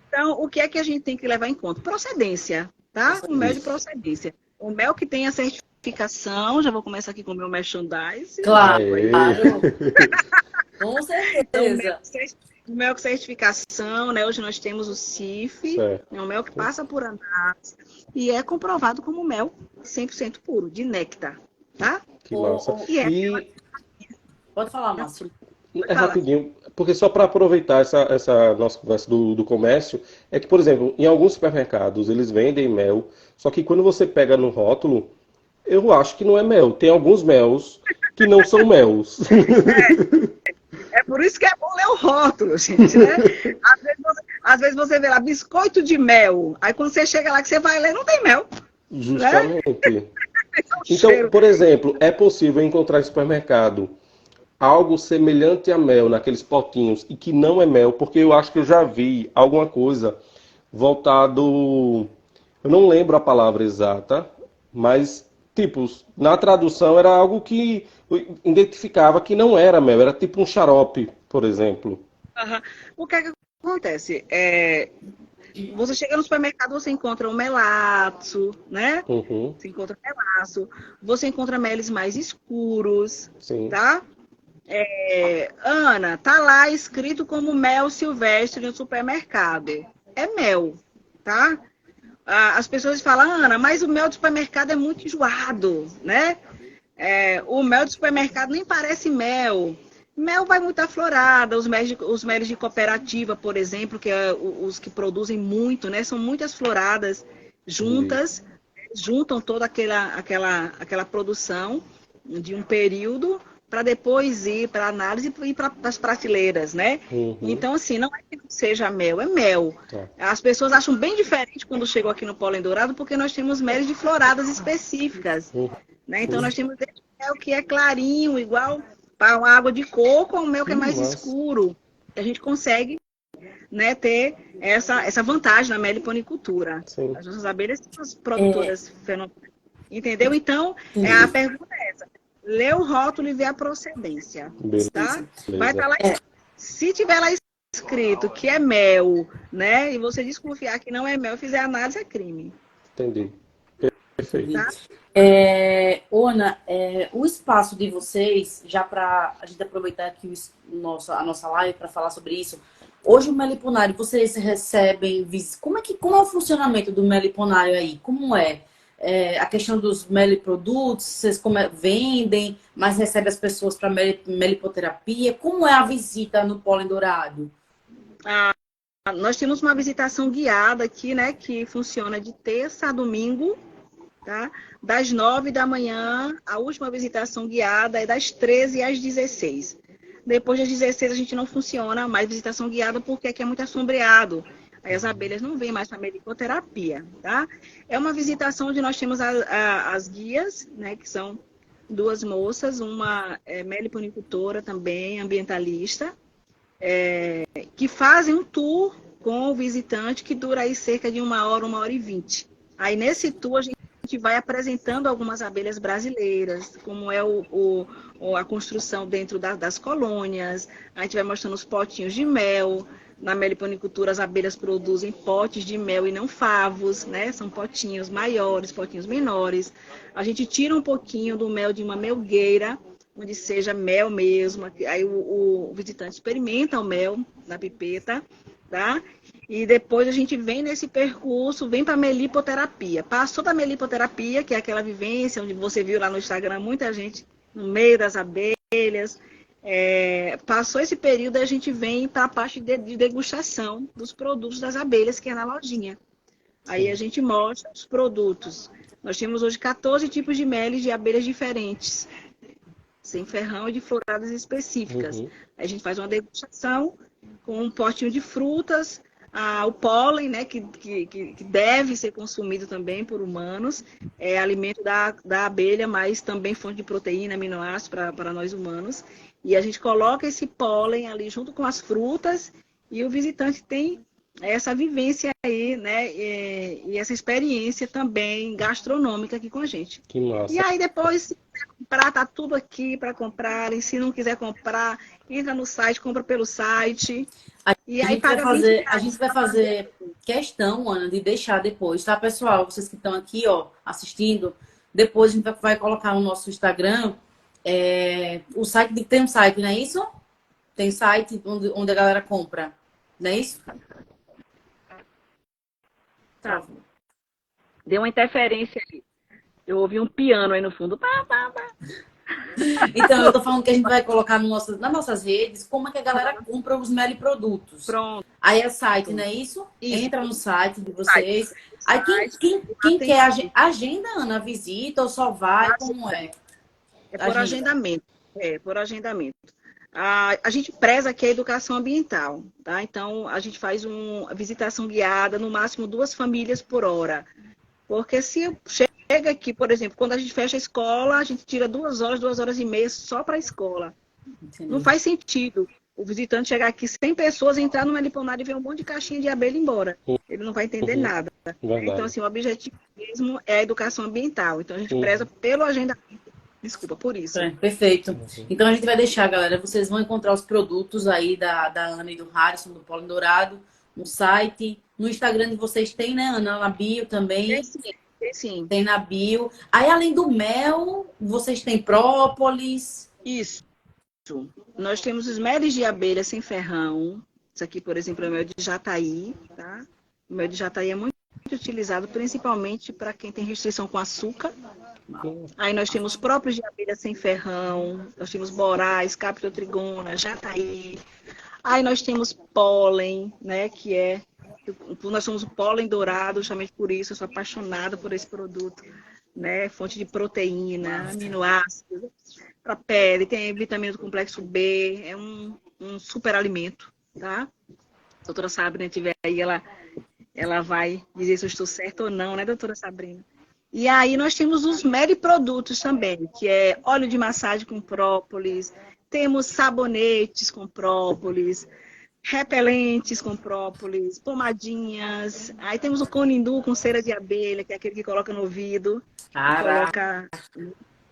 Então, o que é que a gente tem que levar em conta? Procedência, tá? O mel de procedência. O mel que tem a certificação, já vou começar aqui com o meu merchandising. Claro, Aê. com Então, certeza. o mel com certificação, né? Hoje nós temos o CIF, Certo. é um mel que passa por análise e é comprovado como mel 100% puro, de néctar, tá? Que massa. E é E Pode falar, Márcio. é rapidinho, porque só para aproveitar essa nossa conversa do comércio, é que, por exemplo, em alguns supermercados eles vendem mel, só que quando você pega no rótulo, eu acho que não é mel. Tem alguns mels que não são mels. É por isso que é bom ler o rótulo, gente, né? Às vezes você vê lá, biscoito de mel. Aí quando você chega lá que você vai ler, não tem mel. Justamente. É um Então, cheiro. por exemplo, é possível encontrar em supermercado algo semelhante a mel naqueles potinhos e que não é mel, porque eu acho que eu já vi alguma coisa voltado. Eu não lembro a palavra exata, mas, tipo, na tradução era algo que identificava que não era mel, era tipo um xarope, por exemplo. Aham. O que é que acontece? Você chega no supermercado, você encontra o melaço, né? Uhum, Você encontra melaço, você encontra meles mais escuros, sim. tá? Ana, tá lá escrito como mel silvestre no supermercado. É mel, tá? As pessoas falam, Ana, mas o mel do supermercado é muito enjoado, né? O mel do supermercado nem parece mel. Mel vai muito aflorada, os meles de cooperativa, por exemplo, que é os que produzem muito, né? São muitas floradas Entendi. juntas, juntam toda aquela produção de um período para depois ir para análise e ir para as prateleiras, né? Uhum, Então, assim, não é que não seja mel, é mel. tá. As pessoas acham bem diferente quando chegam aqui no Pólen Dourado, porque nós temos meles de floradas específicas, Uhum, né? Então, nós temos esse mel que é clarinho, igual para uma água de coco, ou um mel que que é mais massa. escuro. A gente consegue, né, ter essa vantagem na meliponicultura. Sim. As nossas abelhas são as É, produtoras fenomenais. Entendeu? Então, a entendi. pergunta é essa. Lê o rótulo e vê a procedência, tá? Vai Beleza. estar lá. Se tiver lá escrito que é mel, né? E você desconfiar que não é mel, fizer análise, é crime, Entendi. Perfeito. tá? Ona, o espaço de vocês, já para a gente aproveitar aqui a nossa live para falar sobre isso. Hoje o meliponário, vocês recebem como é o funcionamento do meliponário aí? Como é? A questão dos meliprodutos, vocês vendem, mas recebem as pessoas para melipoterapia? Como é a visita no Pólen Dourado? Nós temos uma visitação guiada aqui, né? Que funciona de terça a domingo, tá? Das 9 da manhã, a última visitação guiada é das 13 às 16. Depois das 16 a gente não funciona mais visitação guiada porque aqui é muito assombreado. Aí as abelhas não vêm mais para a melipoterapia, tá? É uma visitação onde nós temos as guias, né? Que são duas moças, uma meliponicultora também, ambientalista, que fazem um tour com o visitante que dura aí cerca de 1 hora e 20. Aí nesse tour a gente vai apresentando algumas abelhas brasileiras, como é a construção dentro das colônias, a gente vai mostrando os potinhos de mel. Na meliponicultura as abelhas produzem potes de mel e não favos, né? São potinhos maiores, potinhos menores. A gente tira um pouquinho do mel de uma melgueira, onde seja mel mesmo. Aí o visitante experimenta o mel na pipeta, tá? E depois a gente vem nesse percurso, vem para a melipoterapia. Passou da melipoterapia, que é aquela vivência onde você viu lá no Instagram muita gente no meio das abelhas. Passou esse período, a gente vem para a parte de degustação dos produtos das abelhas, que é na lojinha. Aí a gente mostra os produtos. Nós temos hoje 14 tipos de meles de abelhas diferentes, sem ferrão e de floradas específicas. Uhum. Aí a gente faz uma degustação com um potinho de frutas, o pólen, né, que deve ser consumido também por humanos, é alimento da abelha, mas também fonte de proteína, aminoácidos para nós humanos. E a gente coloca esse pólen ali junto com as frutas e o visitante tem essa vivência aí, né, e essa experiência também gastronômica aqui com a gente. Que E massa. aí depois, se comprar, tá tudo aqui para comprar. E se não quiser comprar, entra no site, compra pelo site. E aí paga a gente vai fazer questão, Ana, de deixar depois, tá, pessoal? Vocês que estão aqui, ó, assistindo, depois a gente vai colocar no nosso Instagram o site, tem um site, não é isso? Tem site onde a galera compra, não é isso? Tá. Deu uma interferência ali. Eu ouvi um piano aí no fundo. Pá, pá, pá. Então, eu tô falando que a gente vai colocar nas nossas redes como é que a galera compra os Meli produtos. Pronto. Aí é site, não é isso? Isso. Entra no site de vocês. Aí quem quer agenda, Ana, visita ou só vai, como é? É por agendamento. É, por agendamento. A gente preza aqui a educação ambiental, tá? Então, a gente faz uma visitação guiada, no máximo 2 famílias por hora. Porque se chega aqui, por exemplo, quando a gente fecha a escola, a gente tira 2 horas, 2 horas e meia só para a escola. Entendi. Não faz sentido o visitante chegar aqui 100 pessoas, entrar no meliponário e ver um monte de caixinha de abelha e ir embora. Ele não vai entender nada. Verdade. Então, assim, o objetivo mesmo é a educação ambiental. Então, a gente preza pelo agendamento. Desculpa por isso. Perfeito. Então, a gente vai deixar, galera. Vocês vão encontrar os produtos aí da Ana e do Harrison, do Pólen Dourado, no site. No Instagram de vocês tem, né, Ana? Na bio também. Tem sim. Tem na bio. Aí, além do mel, vocês têm própolis. Isso. Nós temos os meles de abelha sem ferrão. Isso aqui, por exemplo, é o mel de jataí, tá? O mel de jataí é muito utilizado, principalmente para quem tem restrição com açúcar. Aí nós temos próprios de abelha sem ferrão, nós temos borais, captotrigona, jataí. Aí nós temos pólen, né, nós somos o pólen dourado, justamente por isso, eu sou apaixonada por esse produto, né, fonte de proteína, aminoácidos, para pele, tem vitamina do complexo B, é um super alimento, tá? A doutora Sabrina estiver aí, ela vai dizer se eu estou certa ou não, né, doutora Sabrina? E aí nós temos os meliprodutos também, que é óleo de massagem com própolis, temos sabonetes com própolis, repelentes com própolis, pomadinhas. Aí temos o conindu com cera de abelha, que é aquele que coloca no ouvido.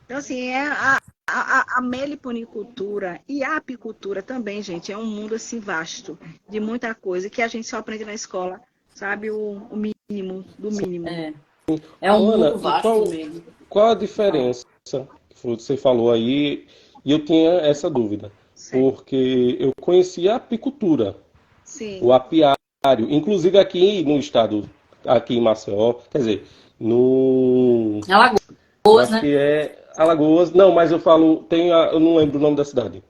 Então, assim, a meliponicultura e a apicultura também, gente, é um mundo assim vasto, de muita coisa, que a gente só aprende na escola, sabe, o mínimo do mínimo. É um mundo vasto mesmo. Qual a diferença que você falou aí? E eu tinha essa dúvida. Sim. Porque eu conhecia a apicultura. Sim. O apiário. Inclusive aqui no estado, aqui em Maceió, quer dizer, no... Alagoas, né? Que é Alagoas. Não, mas eu falo, eu não lembro o nome da cidade.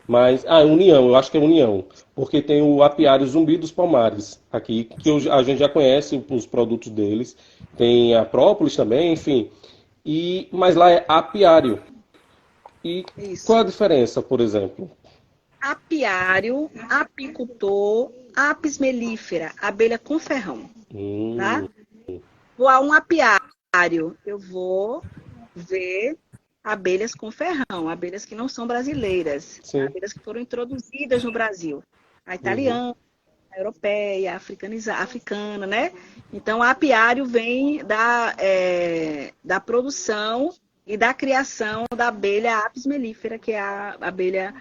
Mas, União, eu acho que é União. Porque tem o apiário Zumbi dos Palmares aqui, que a gente já conhece os produtos deles. Tem a própolis também, enfim. Mas lá é apiário. E isso. Qual a diferença, por exemplo? Apiário, apicultor, apis mellifera, abelha com ferrão. Tá? Vou a um apiário, eu vou ver abelhas com ferrão, abelhas que não são brasileiras, abelhas que foram introduzidas no Brasil. A italiana, a europeia, a africana, né? Então, o apiário vem da produção e da criação da abelha apis mellifera, que é a abelha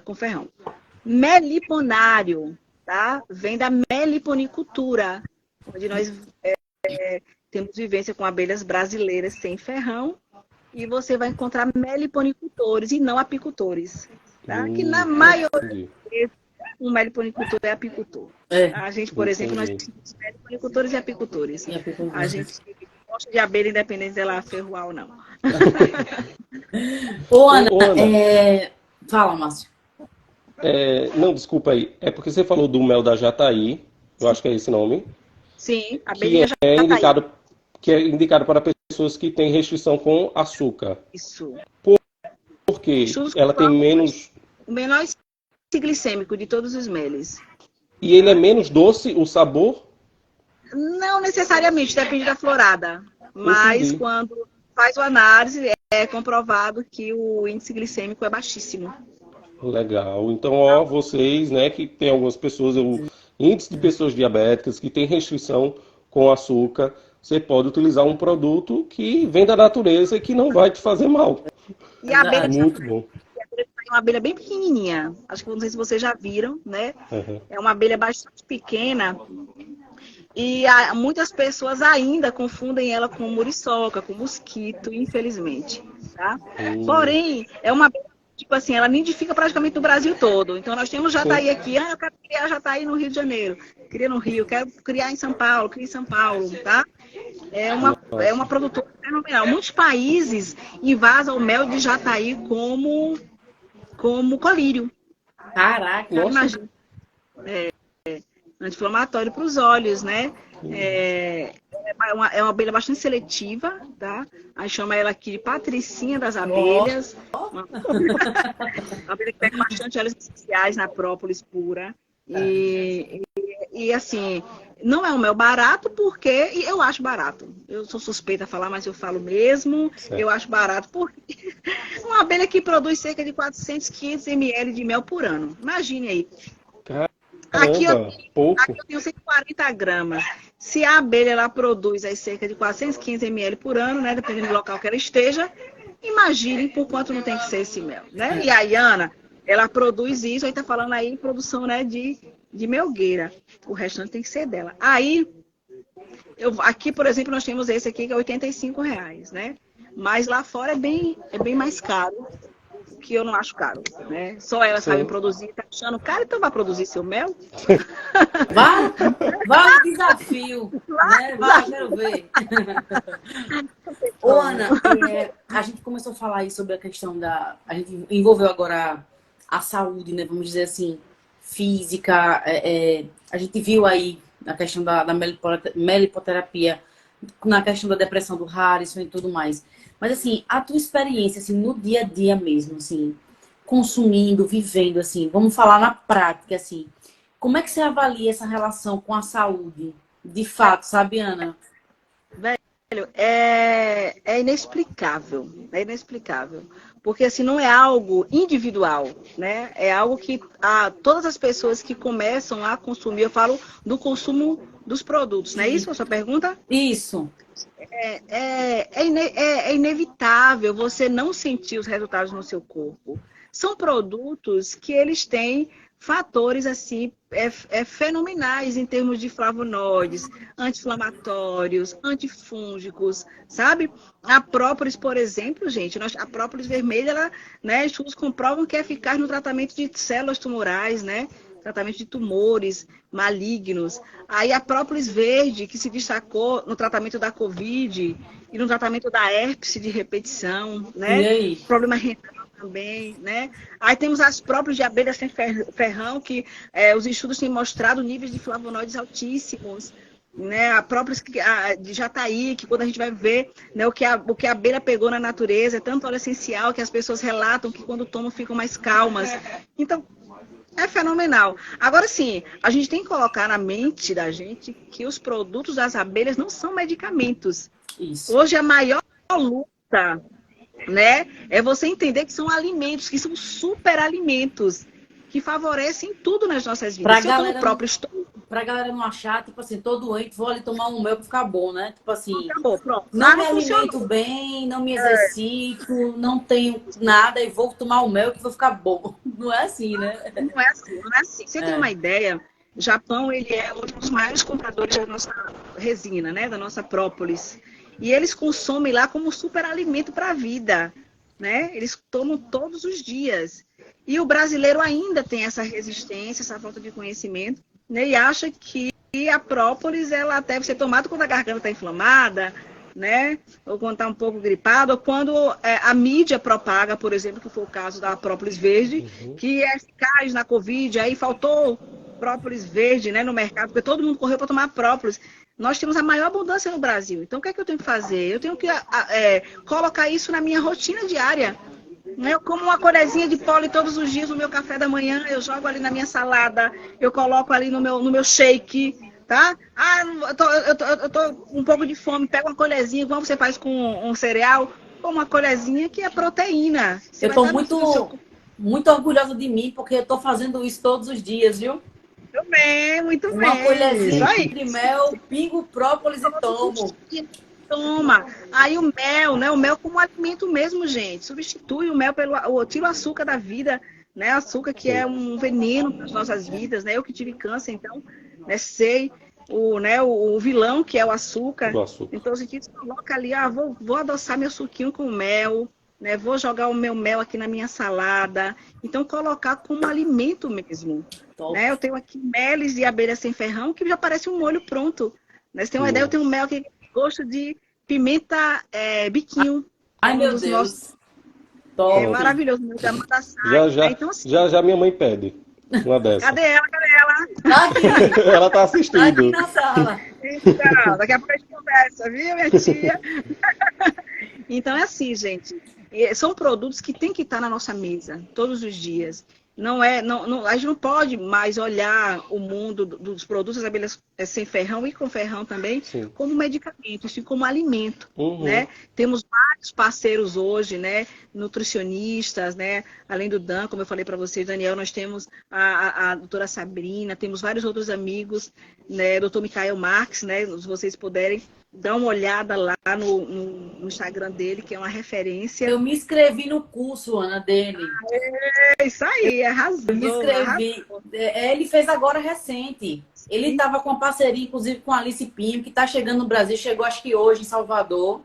com ferrão. Meliponário, tá? Vem da meliponicultura, onde nós temos vivência com abelhas brasileiras sem ferrão, e você vai encontrar meliponicultores e não apicultores, tá? Que na maioria um meliponicultor é apicultor. A gente, por exemplo, nós temos meliponicultores e apicultores. A gente gosta de abelha independente dela ferroar ou não. Ô, Ana, fala, Márcio. Não, desculpa aí. É porque você falou do mel da jataí, eu acho que é esse nome. Sim, abelha jataí. Que é indicado para pessoas que têm restrição com açúcar. Isso. Porque ela tem menos... O menor índice glicêmico de todos os meles. E ele é menos doce, o sabor? Não necessariamente, depende da florada. Mas quando faz a análise, é comprovado que o índice glicêmico é baixíssimo. Legal. Então, vocês, né, que tem algumas pessoas, o índice de pessoas diabéticas que têm restrição com açúcar, você pode utilizar um produto que vem da natureza e que não vai te fazer mal. E a abelha Muito bom. é uma abelha bem pequenininha. Acho que não sei se vocês já viram, né? Uhum. É uma abelha bastante pequena. E muitas pessoas ainda confundem ela com muriçoca, com mosquito, infelizmente, tá? Porém, é uma abelha, tipo assim, ela nidifica praticamente no Brasil todo. Então, nós temos jataí aqui. Eu quero criar jataí no Rio de Janeiro. Cria no Rio. Quero criar em São Paulo. Cria em São Paulo, tá? É uma produtora fenomenal. Muitos países invasam o mel de jataí como colírio. Caraca. Imagina. Anti-inflamatório para os olhos, né? É uma abelha bastante seletiva, tá? A gente chama ela aqui de patricinha das abelhas. Uma abelha que pega bastante óleos essenciais na própolis pura. E assim, não é um mel barato, porque e eu acho barato. Eu sou suspeita a falar, mas eu falo mesmo. Certo. Eu acho barato, porque uma abelha que produz cerca de 400, 500 ml de mel por ano. Imagine aí. Aqui eu tenho 140 gramas. Se a abelha ela produz aí cerca de 415 ml por ano, né, dependendo do local que ela esteja, imagine por quanto não tem que ser esse mel, né? E a Iana, ela produz isso, aí tá falando aí em produção, né, de melgueira. O restante tem que ser dela. Aí, aqui, por exemplo, nós temos esse aqui que é R$85, né? Mas lá fora é bem mais caro. Que eu não acho caro, né? Só ela sabe produzir, tá achando caro, então vai produzir seu mel? Vai o desafio, né? Vai, eu quero ver. Ô, Ana, a gente começou a falar aí sobre a questão a gente envolveu agora a saúde, né? Vamos dizer assim, física. A gente viu aí a questão da melipoterapia, na questão da depressão do Harrison e tudo mais. Mas, assim, a tua experiência, assim, no dia a dia mesmo, assim, consumindo, vivendo, assim, vamos falar na prática, assim, como é que você avalia essa relação com a saúde? De fato, sabe, Ana? Velho, é inexplicável, porque, assim, não é algo individual, né? É algo que todas as pessoas que começam a consumir, eu falo do consumo dos produtos, não é isso a sua pergunta? Isso. É inevitável você não sentir os resultados no seu corpo. São produtos que eles têm fatores assim fenomenais em termos de flavonoides, anti-inflamatórios, antifúngicos, sabe? A própolis, por exemplo, gente, a própolis vermelha, ela, né, estudos comprovam que é eficaz no tratamento de células tumorais, né? Tratamento de tumores malignos. Aí a própolis verde, que se destacou no tratamento da Covid e no tratamento da herpes de repetição, né? E aí? Problema renal também, né? Aí temos as próprias de abelha sem ferrão, que os estudos têm mostrado níveis de flavonoides altíssimos, né? A própria de jataí, que quando a gente vai ver, né, o que a abelha pegou na natureza, é tanto óleo essencial que as pessoas relatam que quando tomam ficam mais calmas. Então, é fenomenal. Agora sim, a gente tem que colocar na mente da gente que os produtos das abelhas não são medicamentos. Isso. Hoje a maior luta, né, é você entender que são alimentos, que são superalimentos, que favorecem tudo nas nossas vidas. Pra galera não achar, tipo assim, tô doente, vou ali tomar um mel pra ficar bom, né? Tipo assim, acabou, pronto. não me alimento bem, não me exercito, não tenho nada e vou tomar um mel que vou ficar bom. Não é assim, né? Não é assim. Você tem uma ideia, o Japão, ele é um dos maiores compradores da nossa resina, né? Da nossa própolis. E eles consomem lá como superalimento para a vida, né? Eles tomam todos os dias. E o brasileiro ainda tem essa resistência, essa falta de conhecimento, né? E acha que a própolis ela deve ser tomada quando a garganta está inflamada, né? Ou quando está um pouco gripado, ou quando a mídia propaga, por exemplo, que foi o caso da própolis verde, que é eficaz na Covid, aí faltou própolis verde, né, no mercado, porque todo mundo correu para tomar própolis. Nós temos a maior abundância no Brasil. Então, o que é que eu tenho que fazer? Eu tenho que colocar isso na minha rotina diária. Eu como uma colherzinha de pólen todos os dias no meu café da manhã, eu jogo ali na minha salada, eu coloco ali no meu shake, tá? Eu tô com um pouco de fome, pega uma colherzinha, igual você faz com um cereal, ou uma colherzinha que é proteína. Eu tô muito orgulhosa de mim, porque eu tô fazendo isso todos os dias, viu? Muito bem. Uma colherzinha Isso aí. de mel, pingo própolis e tomo. Toma. Aí o mel, né? O mel como alimento mesmo, gente. Substitui o mel tira o açúcar da vida, né? Açúcar que é um veneno para as nossas vidas, né? Eu que tive câncer, então, né, sei o vilão que é o açúcar. Do açúcar. Então a gente coloca ali, vou adoçar meu suquinho com mel, né? Vou jogar o meu mel aqui na minha salada. Então colocar como alimento mesmo. Né? Eu tenho aqui meles de abelha sem ferrão, que já parece um molho pronto. Né? Você tem uma ideia, eu tenho um mel aqui com gosto de pimenta biquinho. Ai, meu Deus. É maravilhoso, meu da já, então, assim, já minha mãe pede uma dessa. Cadê ela? Tá aqui. Ela tá assistindo. Tá aqui na sala. Então, daqui a pouco a gente conversa, viu, minha tia? Então é assim, gente. São produtos que tem que estar na nossa mesa todos os dias. A gente não pode mais olhar o mundo dos produtos das abelhas sem ferrão e com ferrão também como medicamento, sim como alimento, né? Temos vários parceiros hoje, né? Nutricionistas, né? Além do Dan, como eu falei para vocês, Daniel, nós temos a doutora Sabrina, temos vários outros amigos, né? Doutor Micael Marques, né? Se vocês puderem dar uma olhada lá no Instagram dele, que é uma referência. Eu me inscrevi no curso, Ana, dele. É isso aí, arrasou. Eu me inscrevi. Ele fez agora recente. Ele estava com uma parceria, inclusive, com a Alice Pinho, que está chegando no Brasil. Chegou, acho que hoje, em Salvador.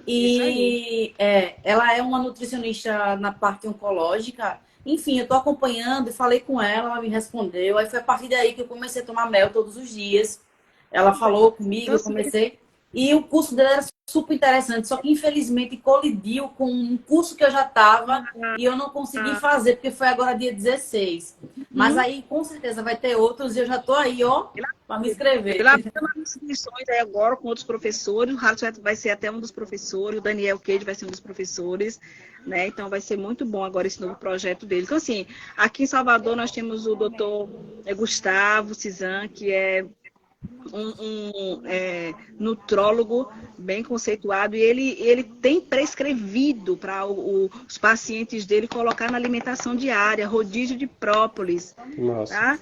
E ela é uma nutricionista na parte oncológica. Enfim, eu estou acompanhando e falei com ela me respondeu. Aí foi a partir daí que eu comecei a tomar mel todos os dias. Ela falou comigo, eu comecei. E o curso dela era super interessante, só que infelizmente colidiu com um curso que eu já estava e eu não consegui fazer, porque foi agora dia 16. Mas aí com certeza vai ter outros e eu já estou aí, ó, para me inscrever. Ela tem umas inscrições aí agora com outros professores, o Harris vai ser até um dos professores, o Daniel Cade vai ser um dos professores, né? Então vai ser muito bom agora esse novo projeto dele. Então assim, aqui em Salvador nós temos o doutor Gustavo Cizan, que é um nutrólogo bem conceituado, e ele tem prescrevido para os pacientes dele colocar na alimentação diária, rodízio de própolis. Nossa. Tá?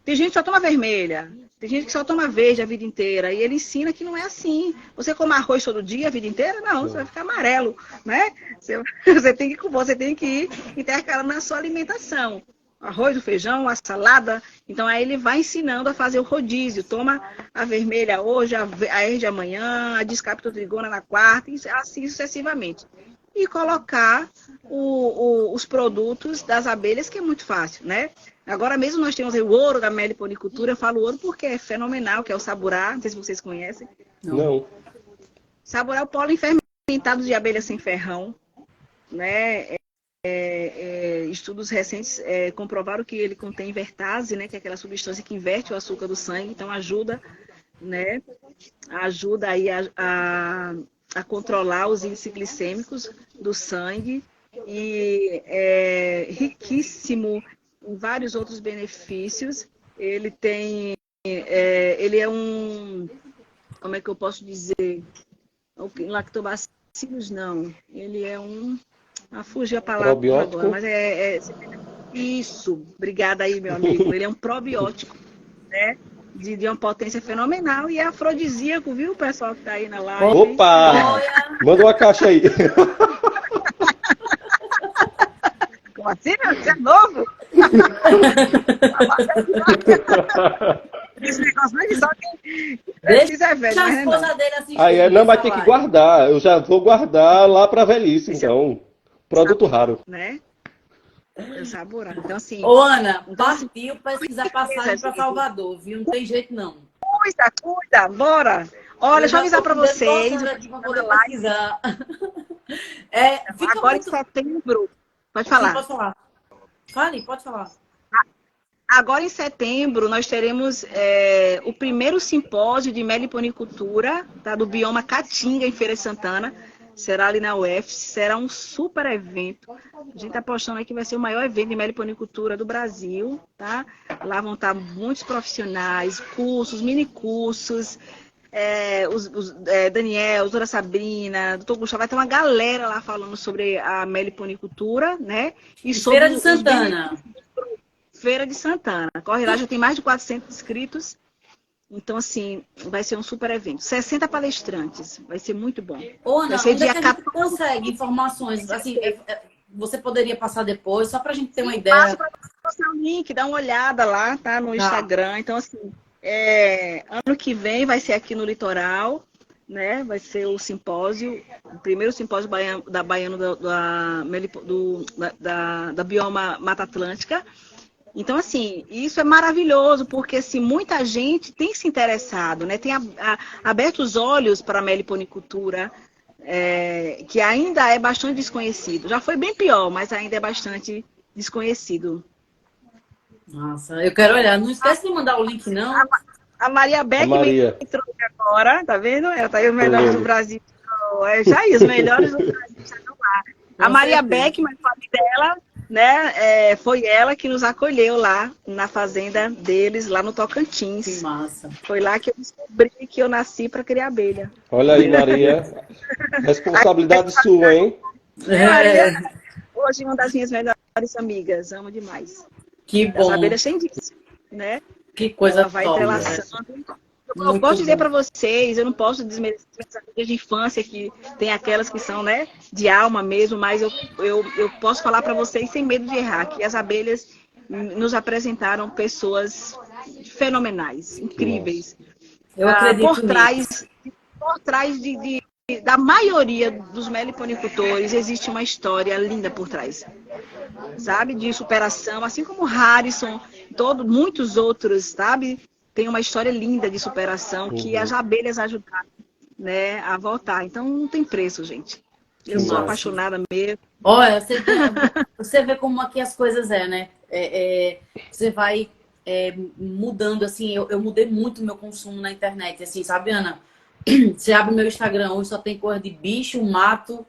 Tem gente que só toma vermelha, tem gente que só toma verde a vida inteira, e ele ensina que não é assim. Você come arroz todo dia a vida inteira? Não, você vai ficar amarelo, né? Você tem que ir intercalando na sua alimentação. Arroz, o feijão, a salada. Então, aí ele vai ensinando a fazer o rodízio. Toma a vermelha hoje, a verde amanhã, a descaptotrigona na quarta, e assim sucessivamente. E colocar os produtos das abelhas, que é muito fácil, né? Agora mesmo nós temos o ouro da meliponicultura. Eu falo ouro porque é fenomenal, que é o saburá. Não sei se vocês conhecem. Não. Saburá é o pólen fermentado de abelha sem ferrão, né? Estudos recentes comprovaram que ele contém vertase, né, que é aquela substância que inverte o açúcar do sangue, então ajuda, né, aí a controlar os índices glicêmicos do sangue, e é riquíssimo em vários outros benefícios. Ele ele é como é que eu posso dizer, lactobacilos não, ele é fugiu a palavra probiótico? Agora, mas isso, obrigada aí, meu amigo. Ele é um probiótico, né? De uma potência fenomenal e é afrodisíaco, viu, pessoal que tá aí na live? Opa! Manda uma caixa aí. Como assim, meu? Você é novo? Esse negócio não é só quem é velho, Deixa a mas esposa dele assistir. Aí não, mas tem que guardar. Eu já vou guardar lá pra velhice, então. Produto raro. Né? Eu saborar. Então, assim. Ô, Ana, então, partiu pesquisar passagem para Salvador, viu? Não tem jeito, não. Cuida, bora. Olha, deixa eu avisar para vocês. Para poder pesquisar. Agora em setembro. Pode falar. Sim, pode falar. Fale, pode falar. Agora em setembro nós teremos o primeiro simpósio de meliponicultura, tá, do bioma Caatinga, em Feira de Santana. Será ali na UF, será um super evento. A gente está apostando aí que vai ser o maior evento de meliponicultura do Brasil, tá? Lá vão estar muitos profissionais, cursos, mini cursos, Daniel, doutora Sabrina, doutor Gustavo, vai ter uma galera lá falando sobre a meliponicultura, né? E sobre Feira de Santana. Feira de Santana. Corre lá, já tem mais de 400 inscritos. Então, assim, vai ser um super evento. 60 palestrantes, vai ser muito bom. Ô, Vai Ana, ser onde é dia que a gente 14. consegue informações? Assim, você poderia passar depois, só para a gente ter uma Passo ideia. para você o link, dá uma olhada lá, tá? No Tá. Instagram. Então, assim, ano que vem vai ser aqui no Litoral, né? Vai ser o simpósio, o primeiro simpósio baiano da bioma Mata Atlântica. Então, assim, isso é maravilhoso, porque assim, muita gente tem se interessado, né? Tem aberto os olhos para a meliponicultura, que ainda é bastante desconhecido. Já foi bem pior, mas ainda é bastante desconhecido. Nossa, eu quero olhar. Não esquece de mandar o link, não. A Maria A Beckman Maria, entrou agora, tá vendo? Ela tá aí, os tô melhores do vendo. Brasil. Já aí, os melhores do Brasil estão lá. A Com Maria certeza. Beckman, a família dela, né? Foi ela que nos acolheu lá na fazenda deles, lá no Que Tocantins. massa. Foi lá que eu descobri que eu nasci para criar abelha. Olha aí, Maria. Responsabilidade sua, hein? Maria, É, hoje uma das minhas melhores amigas, amo demais. que Das bom. abelhas sem disso, né? Que coisa Ela vai top. entrelaçando. Eu Muito posso dizer bom. para vocês, eu não posso desmerecer as amigas de infância, que tem aquelas que são, né, de alma mesmo, mas eu posso falar para vocês sem medo de errar, que as abelhas nos apresentaram pessoas fenomenais, incríveis. Eu acredito nisso. Por trás da maioria dos meliponicultores existe uma história linda por trás, sabe? De superação, assim como Harrison, muitos outros, sabe? Tem uma história linda de superação que as Uhum. abelhas ajudaram, né, a voltar. Então não tem preço, gente. Que Eu sou massa. apaixonada mesmo. Olha, você vê como aqui as coisas né? Você vai mudando, assim, eu mudei muito o meu consumo na internet, assim, sabe, Ana? Você abre meu Instagram, hoje só tem coisa de bicho, mato.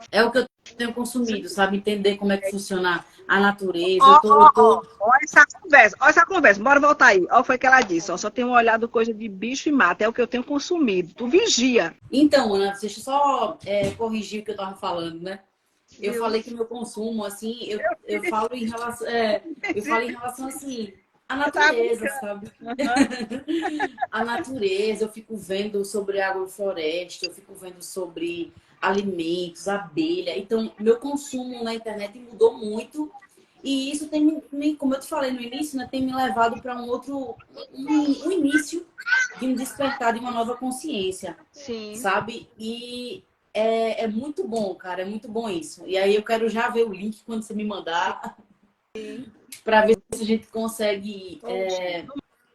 É o que eu tenho consumido, sabe? Entender como é que funciona a natureza. Olha essa conversa, bora voltar aí. Olha foi que ela disse, ó, só tenho olhado coisa de bicho e mato, é o que eu tenho consumido. Tu vigia. Então, Ana, deixa eu só corrigir o que eu tava falando, né? Eu Viu? falei que o meu consumo, assim, eu falo em relação, assim, à Eu tava natureza, brincando. sabe? Uhum. A natureza, eu fico vendo sobre agrofloresta, eu fico vendo sobre alimentos, abelha. Então, meu consumo na internet mudou muito. E isso tem como eu te falei no início, né, tem me levado para um início de um despertar de uma nova consciência, Sim. sabe? E é muito bom, cara, é muito bom isso. E aí eu quero já ver o link quando você me mandar, para ver se a gente consegue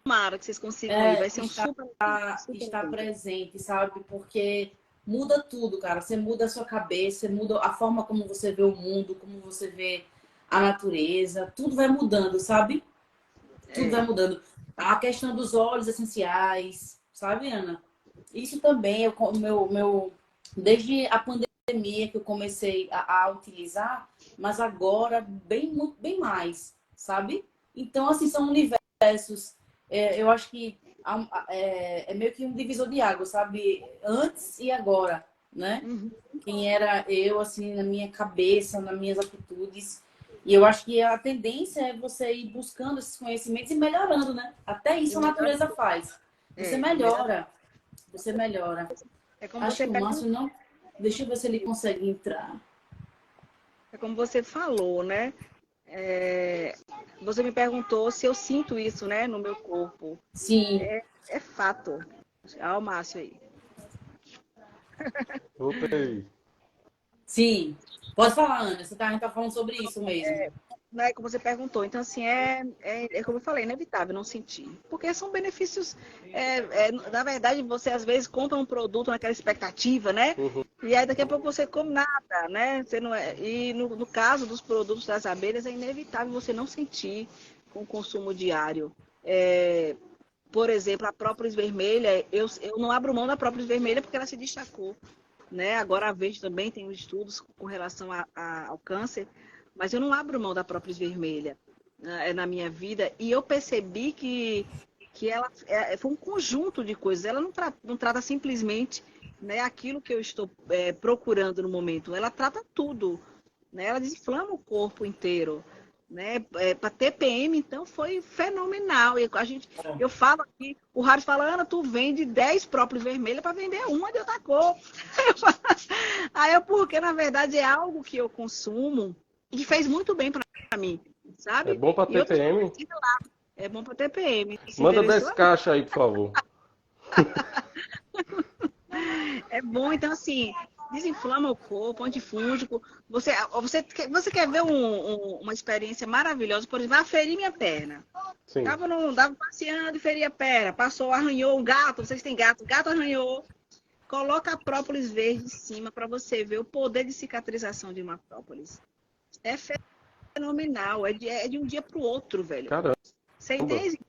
Tomara que vocês consigam ir. Vai ser um super estar evento. presente, sabe? Porque muda tudo, cara. Você muda a sua cabeça, você muda a forma como você vê o mundo, como você vê a natureza. Tudo vai mudando, sabe? Tudo vai mudando. A questão dos óleos essenciais, sabe, Ana? Isso também, desde a pandemia que eu comecei a utilizar, mas agora muito bem mais, sabe? Então, assim, são universos. Eu acho que é meio que um divisor de água, sabe? Antes e agora, né? Uhum. Quem era eu, assim, na minha cabeça, nas minhas atitudes. E eu acho que a tendência é você ir buscando esses conhecimentos e melhorando, né? Até isso a natureza faz. Você melhora. Você melhora. É como Acho você que o Márcio não... Deixa eu ver se ele consegue entrar. É como você falou, né? Você me perguntou se eu sinto isso, né, no meu corpo. Sim. É fato. Olha o Márcio aí. Voltei. Sim. Pode falar, Ana. A gente tá falando sobre isso mesmo. Né, como você perguntou. Então, assim, como eu falei, é inevitável não sentir. Porque são benefícios. Na verdade, você às vezes compra um produto naquela expectativa, né? Uhum. E aí daqui a pouco você come nada, né? Você não E no caso dos produtos das abelhas, é inevitável você não sentir com o consumo diário. Por exemplo, a própolis vermelha, eu não abro mão da própolis vermelha porque ela se destacou. Né? Agora a verde também tem estudos com relação ao câncer, mas eu não abro mão da própolis vermelha na minha vida, e eu percebi que ela foi um conjunto de coisas. Ela não trata simplesmente, né, aquilo que eu estou procurando no momento, ela trata tudo, né? Ela desinflama o corpo inteiro, né? Para TPM, então foi fenomenal. Eu falo aqui, o Rádio fala, Ana, tu vende 10 própolis vermelhas para vender uma de outra cor. Porque na verdade é algo que eu consumo e que fez muito bem para mim, É sabe? bom para E outras TPM? é bom para TPM. Se Manda interessou? 10 caixas aí, por favor. É bom, então assim, desinflama o corpo, antifúngico. Você quer ver uma experiência maravilhosa? Por exemplo, vai ferir minha perna. Sim. Tava passeando e feri a perna. Passou, arranhou um gato. Vocês têm gato? Gato arranhou. Coloca a própolis verde em cima para você ver o poder de cicatrização de uma própolis. É fenomenal. É de um dia para o outro, velho. Caramba. Você entende?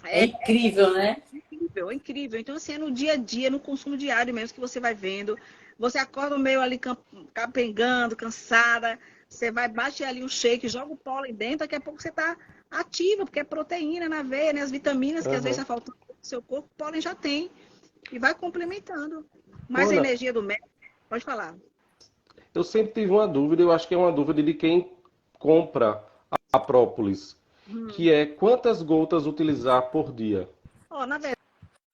É incrível, né? É incrível. Então, assim, é no dia a dia, no consumo diário mesmo que você vai vendo. Você acorda meio ali capengando, cansada. Você vai, bate ali um shake, joga o pólen dentro, daqui a pouco você está ativa, porque é proteína na veia, né? As vitaminas que às vezes está faltando no seu corpo, o pólen já tem. E vai complementando. Mas a Ana, energia do médico, pode falar. eu sempre tive uma dúvida, eu acho que é uma dúvida de quem compra a própolis, que é quantas gotas utilizar por dia? Na verdade,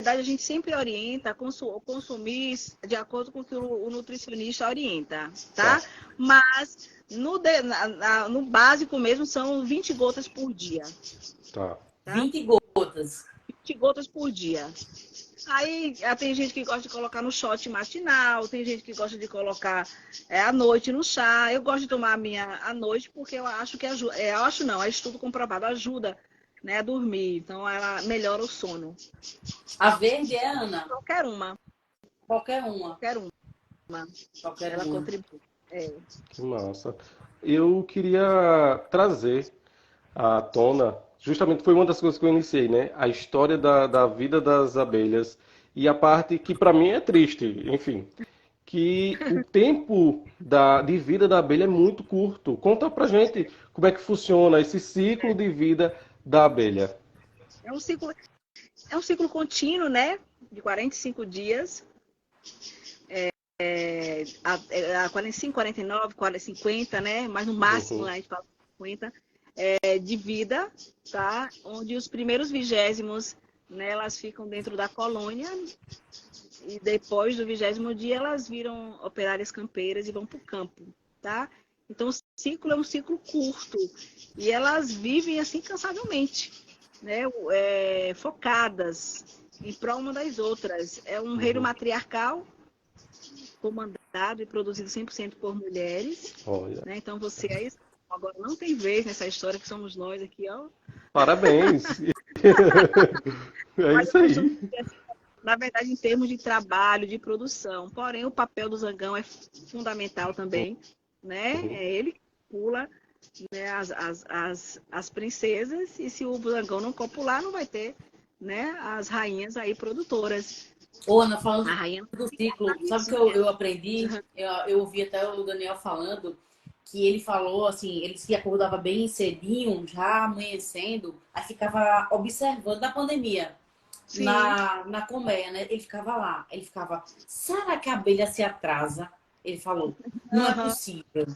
a gente sempre orienta a consumir de acordo com o que o nutricionista orienta, tá? Mas no básico mesmo são 20 gotas por dia. Tá. 20 gotas. 20 gotas por dia. Aí tem gente que gosta de colocar no shot matinal, tem gente que gosta de colocar à noite no chá. Eu gosto de tomar a minha à noite porque eu acho que ajuda. Eu acho não, é estudo comprovado, ajuda, né, a dormir. Então ela melhora o sono. A verde é, Ana? Qualquer uma. Qualquer uma. Qualquer uma. Qualquer Ela uma. contribui. Que massa. Eu queria trazer à tona, justamente foi uma das coisas que eu iniciei, né? A história da vida das abelhas e a parte que para mim é triste, enfim, que o tempo de vida da abelha é muito curto. Conta pra gente como é que funciona esse ciclo de vida da abelha. É um ciclo contínuo, né? De 45 dias. A 45, 49, 40, 50, né? Mas no máximo, a gente fala 50, de vida, tá? Onde os primeiros 20º, né, elas ficam dentro da colônia e depois do 20º dia elas viram operárias campeiras e vão para o campo, tá? Então o ciclo é um ciclo curto e elas vivem assim cansavelmente, né? Focadas em prol uma das outras. É um reino matriarcal comandado e produzido 100% por mulheres. Olha. Né? Então você aí agora não tem vez nessa história que somos nós aqui, ó. Parabéns! É isso aí. Na verdade, em termos de trabalho, de produção. Porém, o papel do zangão é fundamental também, né? É ele que pula, né, as princesas, e se o zangão não copular, não vai ter, né, as rainhas aí produtoras. Ô, Ana, falando do ciclo, sabe o que eu aprendi? Eu ouvi até o Daniel falando que ele falou assim, ele se acordava bem cedinho, já amanhecendo, aí ficava observando na pandemia, na colmeia, né? Ele ficava lá, ele ficava, será que a abelha se atrasa? Ele falou, não é possível.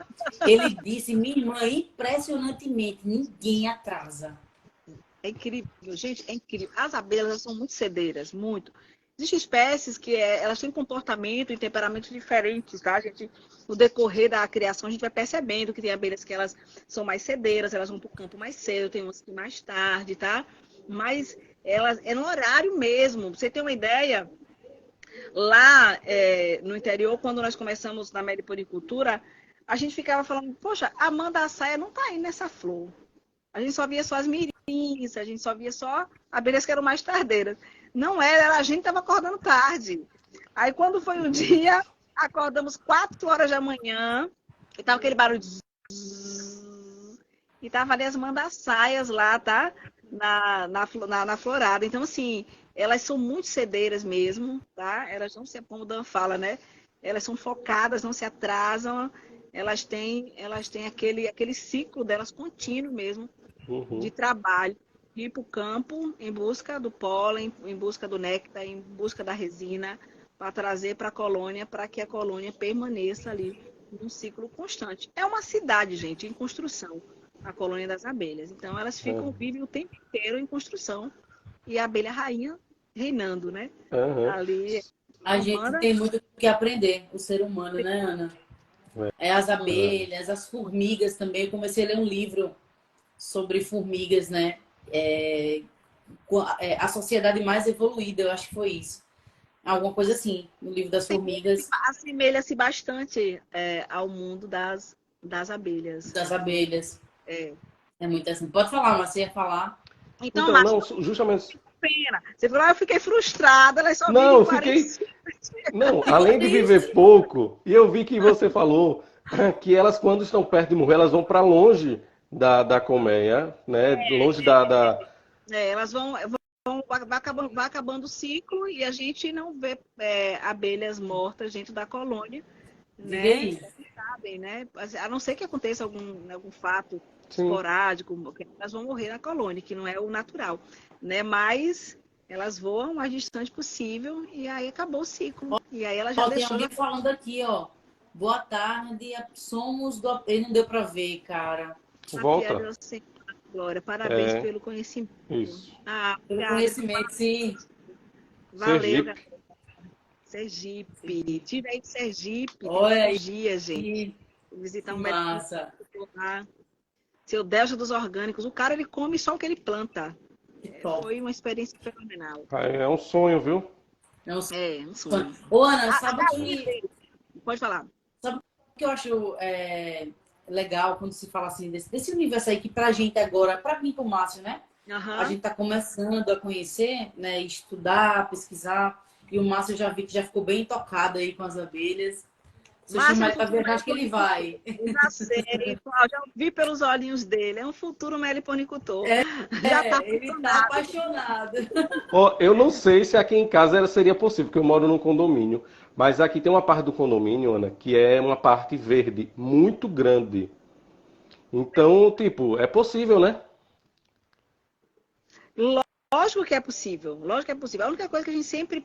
Ele disse, minha irmã, impressionantemente, ninguém atrasa. É incrível, gente, é incrível. As abelhas são muito cedeiras, muito. Existem espécies que elas têm comportamento e temperamentos diferentes, tá? No decorrer da criação, a gente vai percebendo que tem abelhas que elas são mais cedeiras, elas vão para o campo mais cedo, tem umas que mais tarde, tá? Mas elas é no horário mesmo. Pra você ter uma ideia, lá no interior, quando nós começamos na meliponicultura, a gente ficava falando, poxa, a mandaçaia não tá aí nessa flor. A gente só via só as mirins, a gente só via só abelhas que eram mais tardeiras. Não era, a gente estava acordando tarde. Aí quando foi um dia, acordamos 4 horas da manhã, e tava aquele barulho de zzz, e tava ali as mandaçaias lá, tá? Na florada. Então, assim, elas são muito cedeiras mesmo, tá? Elas não se, como o Dan fala, né? Elas são focadas, não se atrasam, elas têm aquele ciclo delas contínuo mesmo, de trabalho. Ir para o campo em busca do pólen, em busca do néctar, em busca da resina, para trazer para a colônia, para que a colônia permaneça ali num ciclo constante. É uma cidade, gente, em construção. a colônia das abelhas. Então, elas vivem o tempo inteiro em construção. E a abelha rainha reinando, né? Ali, a gente tem muito o que aprender, o ser humano, né, Ana? As abelhas, as formigas também. Eu comecei a ler um livro sobre formigas, né? A sociedade mais evoluída, eu acho que foi isso. Alguma coisa assim, no livro das formigas. Assemelha-se bastante ao mundo das abelhas. Das abelhas. É muito assim. Pode falar, mas você ia falar. Então não, justamente... Pena. Você falou, eu fiquei frustrada, elas só não, vivem Não, além de viver pouco, e eu vi que você falou que elas, quando estão perto de morrer, elas vão para longe da colmeia, né? Longe elas vai acabando o ciclo e a gente não vê abelhas mortas dentro da colônia, né? Sabem, né? A não ser que aconteça algum fato esporádico, elas vão morrer na colônia, que não é o natural, né? Mas elas voam o mais distante possível e aí acabou o ciclo. E aí ela já deixou... Tem alguém falando aqui, ó. Boa tarde, somos do... Ele não deu para ver, cara. Volta. Glória, parabéns pelo conhecimento. Isso. Pelo conhecimento, sim. Valeu, Sergipe. Tive aí de Sergipe. Olha aí. Dia, gente. Visitar um médico. Massa. Seu Delta dos orgânicos. O cara, ele come só o que ele planta. Foi uma experiência fenomenal. É um sonho, viu? É um sonho. Ô, Ana, sabe que... Pode falar. Sabe o que eu acho legal quando se fala assim desse universo aí que pra gente agora, pra mim e pro Márcio, né? A gente tá começando a conhecer, né? Estudar, pesquisar. E o Márcio eu já vi que já ficou bem tocado aí com as abelhas. Se eu chamar ele pra ver, acho que ele vai. Já sei, já vi pelos olhinhos dele. É um futuro meliponicultor. Ele tá apaixonado. Eu não sei se aqui em casa seria possível, porque eu moro num condomínio. Mas aqui tem uma parte do condomínio, Ana, que é uma parte verde, muito grande. Então, é possível, né? Lógico que é possível. Lógico que é possível. A única coisa que a gente sempre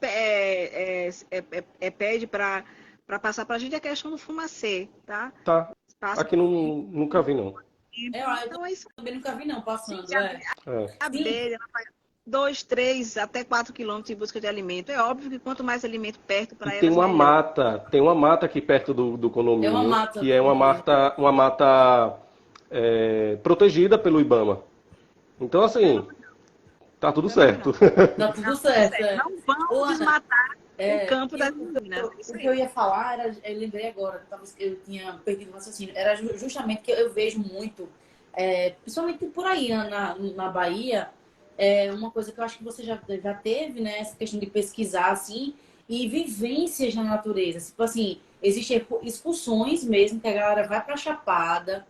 pede para passar para a gente é a questão do fumacê, tá? Tá. Aqui nunca vi, não. Então, eu também nunca vi, não, passando. A abelha, 2, 3, até 4 quilômetros em busca de alimento. É óbvio que quanto mais alimento perto para elas, tem uma mata, tem uma mata aqui perto do condomínio, que é uma mata protegida pelo IBAMA. Então, assim, tá tudo certo. Tá tudo certo. Não vamos desmatar o campo da menina. O que eu ia falar, eu lembrei agora, eu tinha perdido o raciocínio, era justamente que eu vejo muito, principalmente por aí, na Bahia, uma coisa que eu acho que você já teve, né? Essa questão de pesquisar, assim, e vivências na natureza. Tipo assim, existem excursões mesmo, que a galera vai pra Chapada,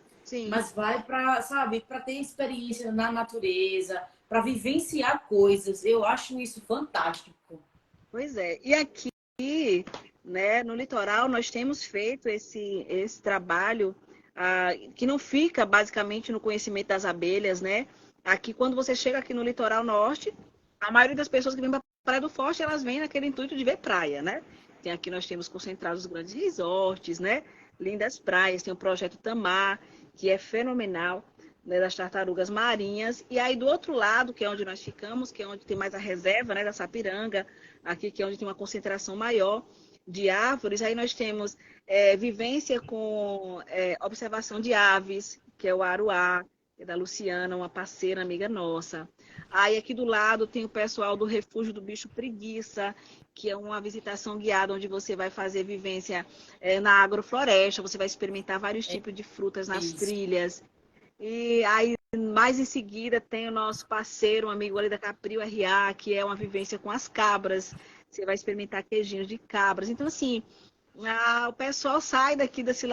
mas vai pra ter experiência na natureza, pra vivenciar coisas. Eu acho isso fantástico. Pois é. E aqui, né, no litoral, nós temos feito esse trabalho que não fica basicamente no conhecimento das abelhas, né? Aqui, quando você chega aqui no litoral norte, a maioria das pessoas que vêm para a Praia do Forte, elas vêm naquele intuito de ver praia, né? Aqui nós temos concentrados os grandes resorts, né? Lindas praias, tem o projeto Tamar, que é fenomenal, né? Das tartarugas marinhas. E aí, do outro lado, que é onde nós ficamos, que é onde tem mais a reserva, né? Da Sapiranga, aqui que é onde tem uma concentração maior de árvores, aí nós temos vivência com observação de aves, que é o aruá, da Luciana, uma parceira, amiga nossa. Aí aqui do lado tem o pessoal do Refúgio do Bicho Preguiça, que é uma visitação guiada onde você vai fazer vivência na agrofloresta, você vai experimentar vários tipos de frutas nas trilhas. E aí, mais em seguida, tem o nosso parceiro, um amigo ali da Capril RA, que é uma vivência com as cabras. Você vai experimentar queijinhos de cabras. Então, assim, o pessoal sai daqui desse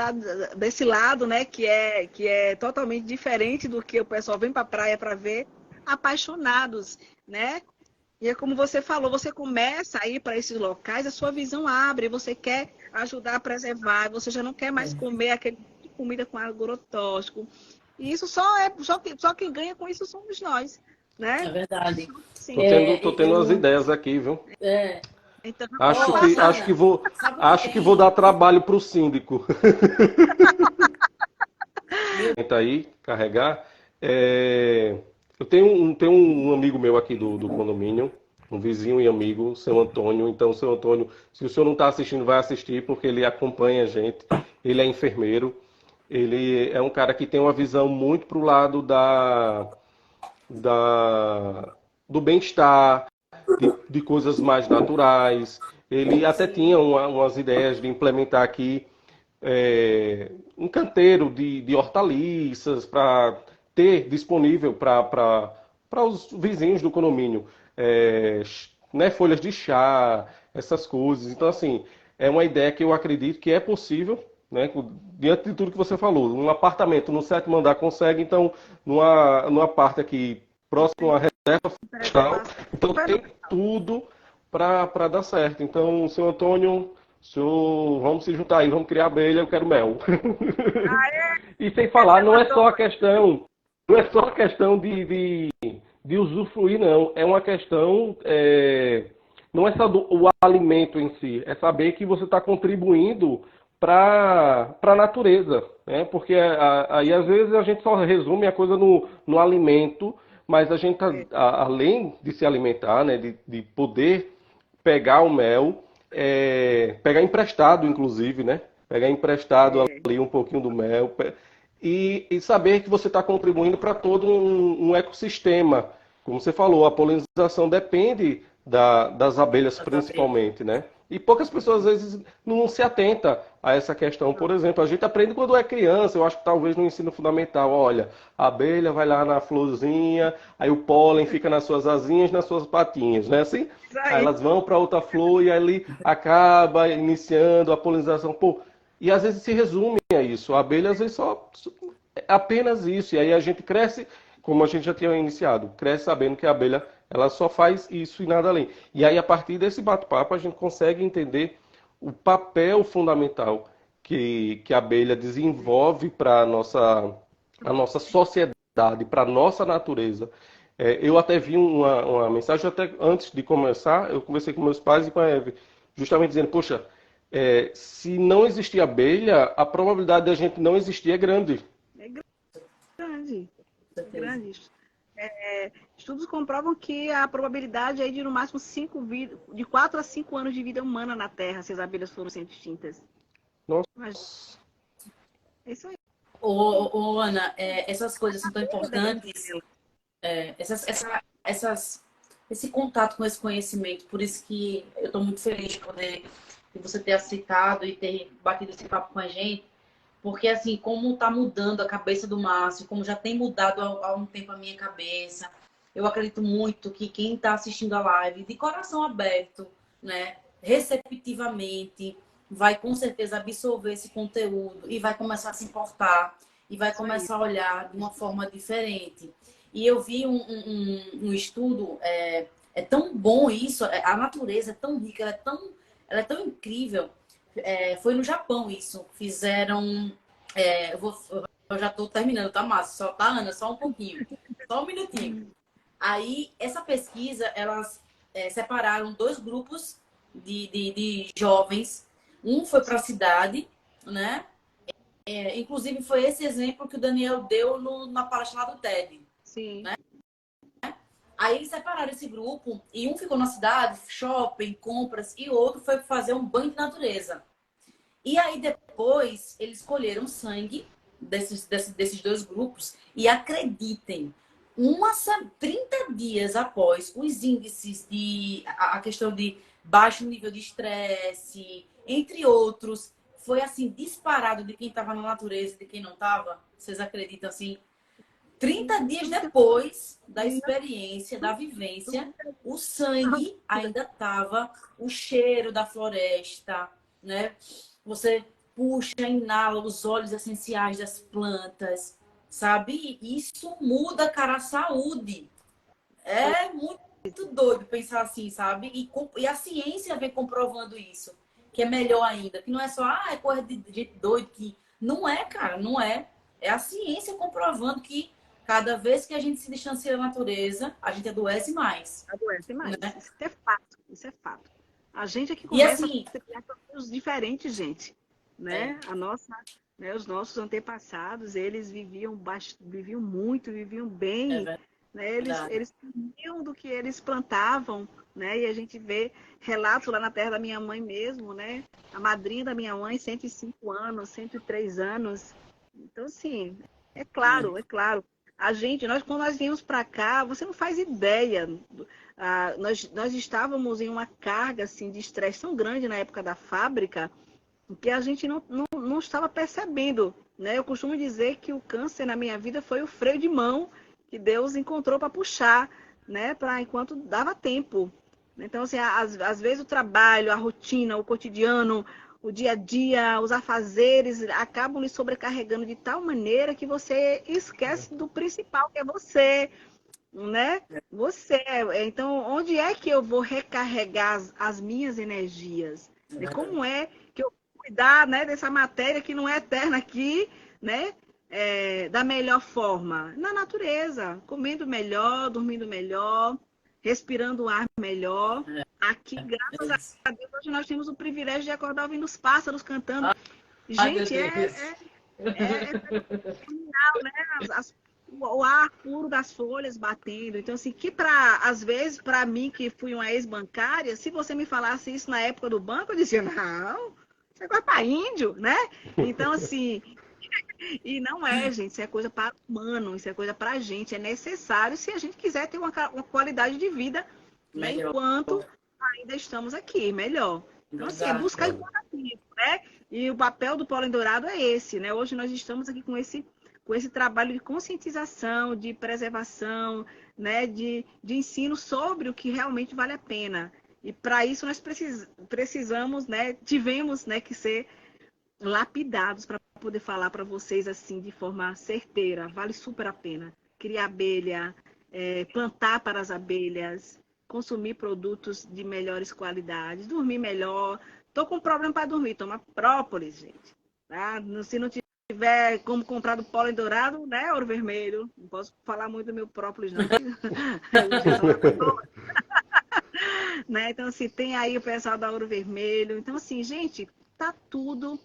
lado, né, que é totalmente diferente do que o pessoal vem para a praia para ver, apaixonados, né? E é como você falou, você começa a ir para esses locais, a sua visão abre, você quer ajudar a preservar, você já não quer mais comer aquele tipo de comida com agrotóxico. E isso só quem ganha com isso somos nós, né? É verdade. Sim. Tô tendo umas ideias aqui, viu? Então, acho que vou dar trabalho para o síndico. aí, carregar. Eu tenho um amigo meu aqui do condomínio, um vizinho e amigo, seu Antônio. Então, seu Antônio, se o senhor não está assistindo, vai assistir, porque ele acompanha a gente. Ele é enfermeiro. Ele é um cara que tem uma visão muito pro lado do bem-estar, de coisas mais naturais. Ele até tinha umas ideias de implementar aqui um canteiro de hortaliças para ter disponível para os vizinhos do condomínio, né, folhas de chá, essas coisas. Então, assim, é uma ideia que eu acredito que é possível, né, diante de tudo que você falou. Um apartamento no 7º andar consegue, então, numa parte aqui próximo à reserva florestal, então tem tudo para dar certo. Então, senhor Antônio, senhor, vamos se juntar aí, vamos criar abelha, eu quero mel. E sem falar, não é só a questão de usufruir, não. É uma questão, não é só o alimento em si, é saber que você está contribuindo para a natureza, né? Porque aí às vezes a gente só resume a coisa no alimento, mas a gente, além de se alimentar, né, de poder pegar o mel, pegar emprestado, inclusive, né? Pegar emprestado ali um pouquinho do mel e saber que você está contribuindo para todo um ecossistema. Como você falou, a polinização depende das abelhas principalmente, né? E poucas pessoas às vezes não se atentam a essa questão. Por exemplo, a gente aprende quando é criança, eu acho que talvez no ensino fundamental, olha, a abelha vai lá na florzinha, aí o pólen fica nas suas asinhas, nas suas patinhas, né? Assim, aí elas vão para outra flor e ali acaba iniciando a polinização. Pô, e às vezes se resume a isso. A abelha às vezes só é apenas isso. E aí a gente cresce, como a gente já tinha iniciado, cresce sabendo que a abelha ela só faz isso e nada além. E aí, a partir desse bate-papo, a gente consegue entender o papel fundamental que a abelha desenvolve para a nossa sociedade, para a nossa natureza. Eu até vi uma mensagem, até antes de começar, eu conversei com meus pais e com a Eve, justamente dizendo, poxa, se não existir abelha, a probabilidade de a gente não existir é grande. É grande. É grande. Estudos comprovam que a probabilidade é de no máximo de 4 a 5 anos de vida humana na Terra, se as abelhas foram sendo extintas. Nossa. Mas é isso aí. Ana, essas coisas são tão importantes. Esse contato com esse conhecimento, por isso que eu estou muito feliz de você ter aceitado e ter batido esse papo com a gente. Porque, assim, como está mudando a cabeça do Márcio, como já tem mudado há um tempo a minha cabeça, eu acredito muito que quem está assistindo a live, de coração aberto, né, receptivamente, vai com certeza absorver esse conteúdo e vai começar a se importar e vai começar a olhar de uma forma diferente. E eu vi um estudo, é tão bom isso, a natureza é tão rica, ela é tão incrível. Foi no Japão isso. Fizeram. Eu já estou terminando, tá, Márcio? Só, tá, Ana? Só um pouquinho. Só um minutinho. Aí, essa pesquisa, elas separaram 2 grupos de jovens. Um foi para a cidade, né? Inclusive, foi esse exemplo que o Daniel deu na palestra lá do TED. Sim. Né? Aí eles separaram esse grupo e um ficou na cidade, shopping, compras, e o outro foi fazer um banho de natureza. E aí depois eles escolheram sangue desses 2 grupos e acreditem, 30 dias após os índices a questão de baixo nível de estresse, entre outros, foi assim disparado de quem estava na natureza e de quem não estava. Vocês acreditam assim? 30 dias depois da experiência, da vivência, o sangue ainda estava, o cheiro da floresta, né? Você puxa, inala os óleos essenciais das plantas, sabe? E isso muda, cara, a saúde. É muito doido pensar assim, sabe? E a ciência vem comprovando isso, que é melhor ainda. Que não é só, é coisa de doido. Que não é, cara, não é. É a ciência comprovando que cada vez que a gente se distancia da natureza, a gente adoece mais. Adoece mais. Né? Isso é fato. A gente é que começa a criar produtos diferentes, gente. Né? A nossa né? Os nossos antepassados, eles viviam muito, viviam bem, né? Eles comiam do que eles plantavam, né? E a gente vê relatos lá na terra da minha mãe mesmo, né? A madrinha da minha mãe, 105 anos, 103 anos. Então, assim, é claro. Quando nós viemos para cá, você não faz ideia. Nós estávamos em uma carga assim, de estresse tão grande na época da fábrica que a gente não estava percebendo, né? Eu costumo dizer que o câncer na minha vida foi o freio de mão que Deus encontrou para puxar, né? Enquanto dava tempo. Então, assim, às vezes o trabalho, a rotina, o cotidiano, o dia a dia, os afazeres acabam lhe sobrecarregando de tal maneira que você esquece do principal, que é você, né? Você. Então, onde é que eu vou recarregar as minhas energias? Como é que eu vou cuidar, né, dessa matéria que não é eterna aqui, né? Da melhor forma? Na natureza, comendo melhor, dormindo melhor, respirando um ar melhor. Aqui, graças a Deus, hoje nós temos o privilégio de acordar ouvindo os pássaros cantando. Gente, fenomenal, né? O ar puro das folhas batendo. Então, assim, às vezes, para mim, que fui uma ex-bancária, se você me falasse isso na época do banco, eu dizia, não, isso é coisa para índio, né? Então, assim, e não é, gente, isso é coisa para humano, isso é coisa para a gente, é necessário se a gente quiser ter uma qualidade de vida, né, enquanto ainda estamos aqui, melhor. Então, assim, é buscar enquanto vivo, né? E o papel do Pólen Dourado é esse, né? Hoje nós estamos aqui com esse trabalho de conscientização, de preservação, né, de ensino sobre o que realmente vale a pena. E para isso nós precisamos, né, tivemos, né, que ser lapidados para poder falar para vocês assim de forma certeira. Vale super a pena. Criar abelha, plantar para as abelhas, consumir produtos de melhores qualidades, dormir melhor. Estou com problema para dormir, toma própolis, gente. Tá? Se não tiver como comprar do Pólen Dourado, né, Ouro Vermelho. Não posso falar muito do meu própolis, não. Né? Então, assim, tem aí o pessoal da Ouro Vermelho. Então, assim, gente, tá tudo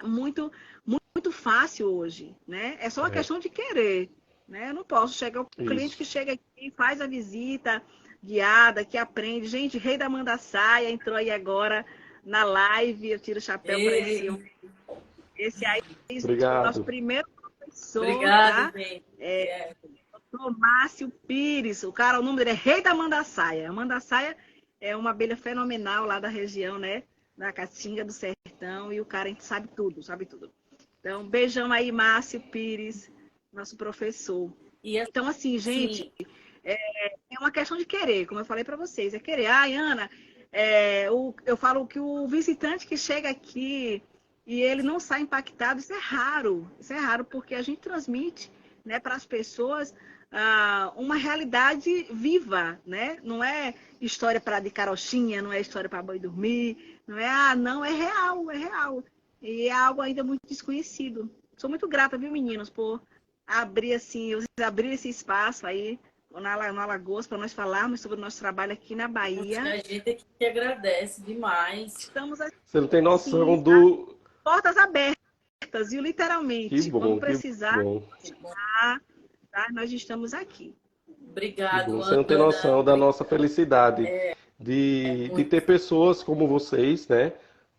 muito, muito fácil hoje, né? É só uma questão de querer, né? Eu não posso chegar o cliente que chega aqui, faz a visita guiada, que aprende. Gente, Rei da Mandaçaia entrou aí agora na live. Eu tiro o chapéu para esse homem. Esse aí é o nosso primeiro professor. Obrigada, tá? Dr. Márcio Pires. O nome dele é Rei da Mandaçaia. A Mandaçaia é uma abelha fenomenal lá da região, né? Da Caatinga do Sertão. E o cara sabe tudo, sabe tudo. Então, beijão aí, Márcio Pires, nosso professor. Então, assim, gente, é uma questão de querer, como eu falei para vocês. É querer. Ana, eu falo que o visitante que chega aqui e ele não sai impactado, isso é raro. Isso é raro porque a gente transmite, né, para as pessoas uma realidade viva, né? Não é história de carochinha, não é história para boi dormir, não, é real, é real. E é algo ainda muito desconhecido. Sou muito grata, viu, meninos, por abrir esse espaço aí na Alagoas para nós falarmos sobre o nosso trabalho aqui na Bahia. A gente aqui que agradece demais. Estamos aqui, você não tem noção do... Portas abertas, viu? Literalmente. Que bom, quando precisar, bom. Tá? Nós estamos aqui. Obrigado, Você não tem noção da nossa felicidade de ter pessoas como vocês, né?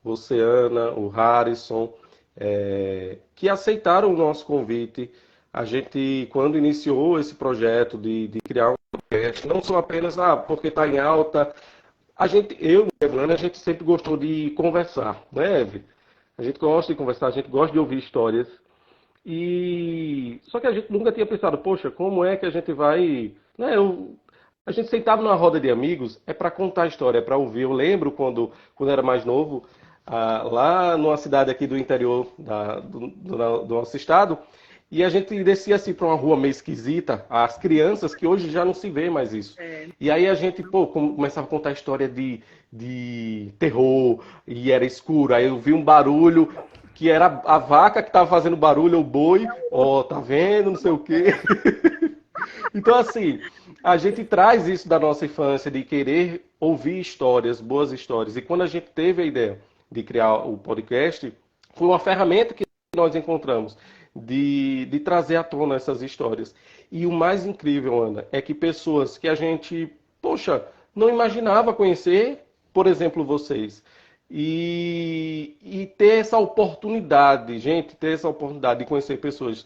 Você, Ana, o Harrison, que aceitaram o nosso convite. A gente, quando iniciou esse projeto de criar um podcast, não só apenas porque está em alta, eu e a Evana, a gente sempre gostou de conversar, né, Eve? A gente gosta de conversar, a gente gosta de ouvir histórias. Só que a gente nunca tinha pensado, poxa, como é que a gente vai... Né, a gente sentava numa roda de amigos, para contar a história, é para ouvir. Eu lembro quando eu era mais novo, lá numa cidade aqui do interior do nosso estado, e a gente descia assim para uma rua meio esquisita, as crianças, que hoje já não se vê mais isso. E aí a gente, começava a contar história de terror, e era escuro, aí eu vi um barulho, que era a vaca que estava fazendo barulho, o boi, tá vendo, não sei o quê. Então, assim, a gente traz isso da nossa infância, de querer ouvir histórias, boas histórias. E quando a gente teve a ideia de criar o podcast, foi uma ferramenta que nós encontramos de trazer à tona essas histórias. E o mais incrível, Ana, é que pessoas que a gente, poxa, não imaginava conhecer, por exemplo, vocês. E ter essa oportunidade, gente, ter essa oportunidade de conhecer pessoas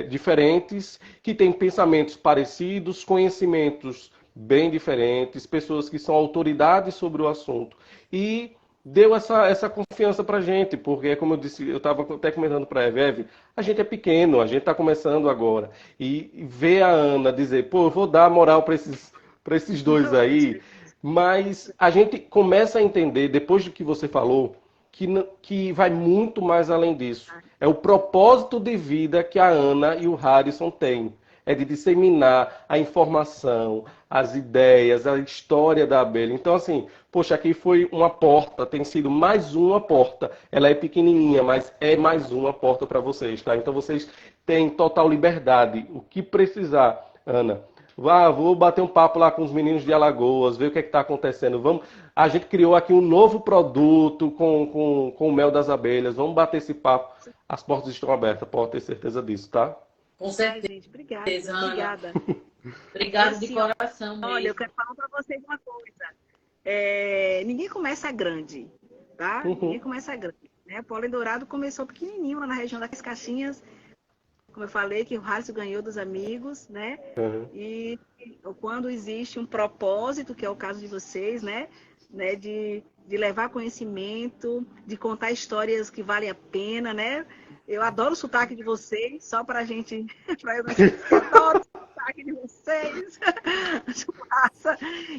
diferentes, que têm pensamentos parecidos, conhecimentos bem diferentes, pessoas que são autoridades sobre o assunto. E deu essa confiança pra gente, porque, como eu disse, eu estava até comentando para a Eve, a gente é pequeno, a gente está começando agora. E ver a Ana dizer, pô, eu vou dar moral para esses dois aí, mas a gente começa a entender, depois do que você falou, que vai muito mais além disso. É o propósito de vida que a Ana e o Harrison têm. É de disseminar a informação, as ideias, a história da abelha. Então, assim, poxa, aqui foi uma porta, tem sido mais uma porta. Ela é pequenininha, mas é mais uma porta para vocês, tá? Então, vocês têm total liberdade. O que precisar, Ana, vou bater um papo lá com os meninos de Alagoas, ver o que está acontecendo. Vamos, a gente criou aqui um novo produto com o mel das abelhas. Vamos bater esse papo. As portas estão abertas, pode ter certeza disso, tá? Com certeza, gente, obrigada. Ana. Obrigada. Obrigada de coração mesmo. Olha, eu quero falar para vocês uma coisa. Ninguém começa grande, tá? Ninguém começa grande. Né? O Pólen Dourado começou pequenininho lá na região das Caixinhas. Como eu falei, que o Harrison ganhou dos amigos, né? E quando existe um propósito, que é o caso de vocês, né? De levar conhecimento, de contar histórias que valem a pena, né? Eu adoro o sotaque de vocês, só pra gente... Eu adoro o sotaque de vocês.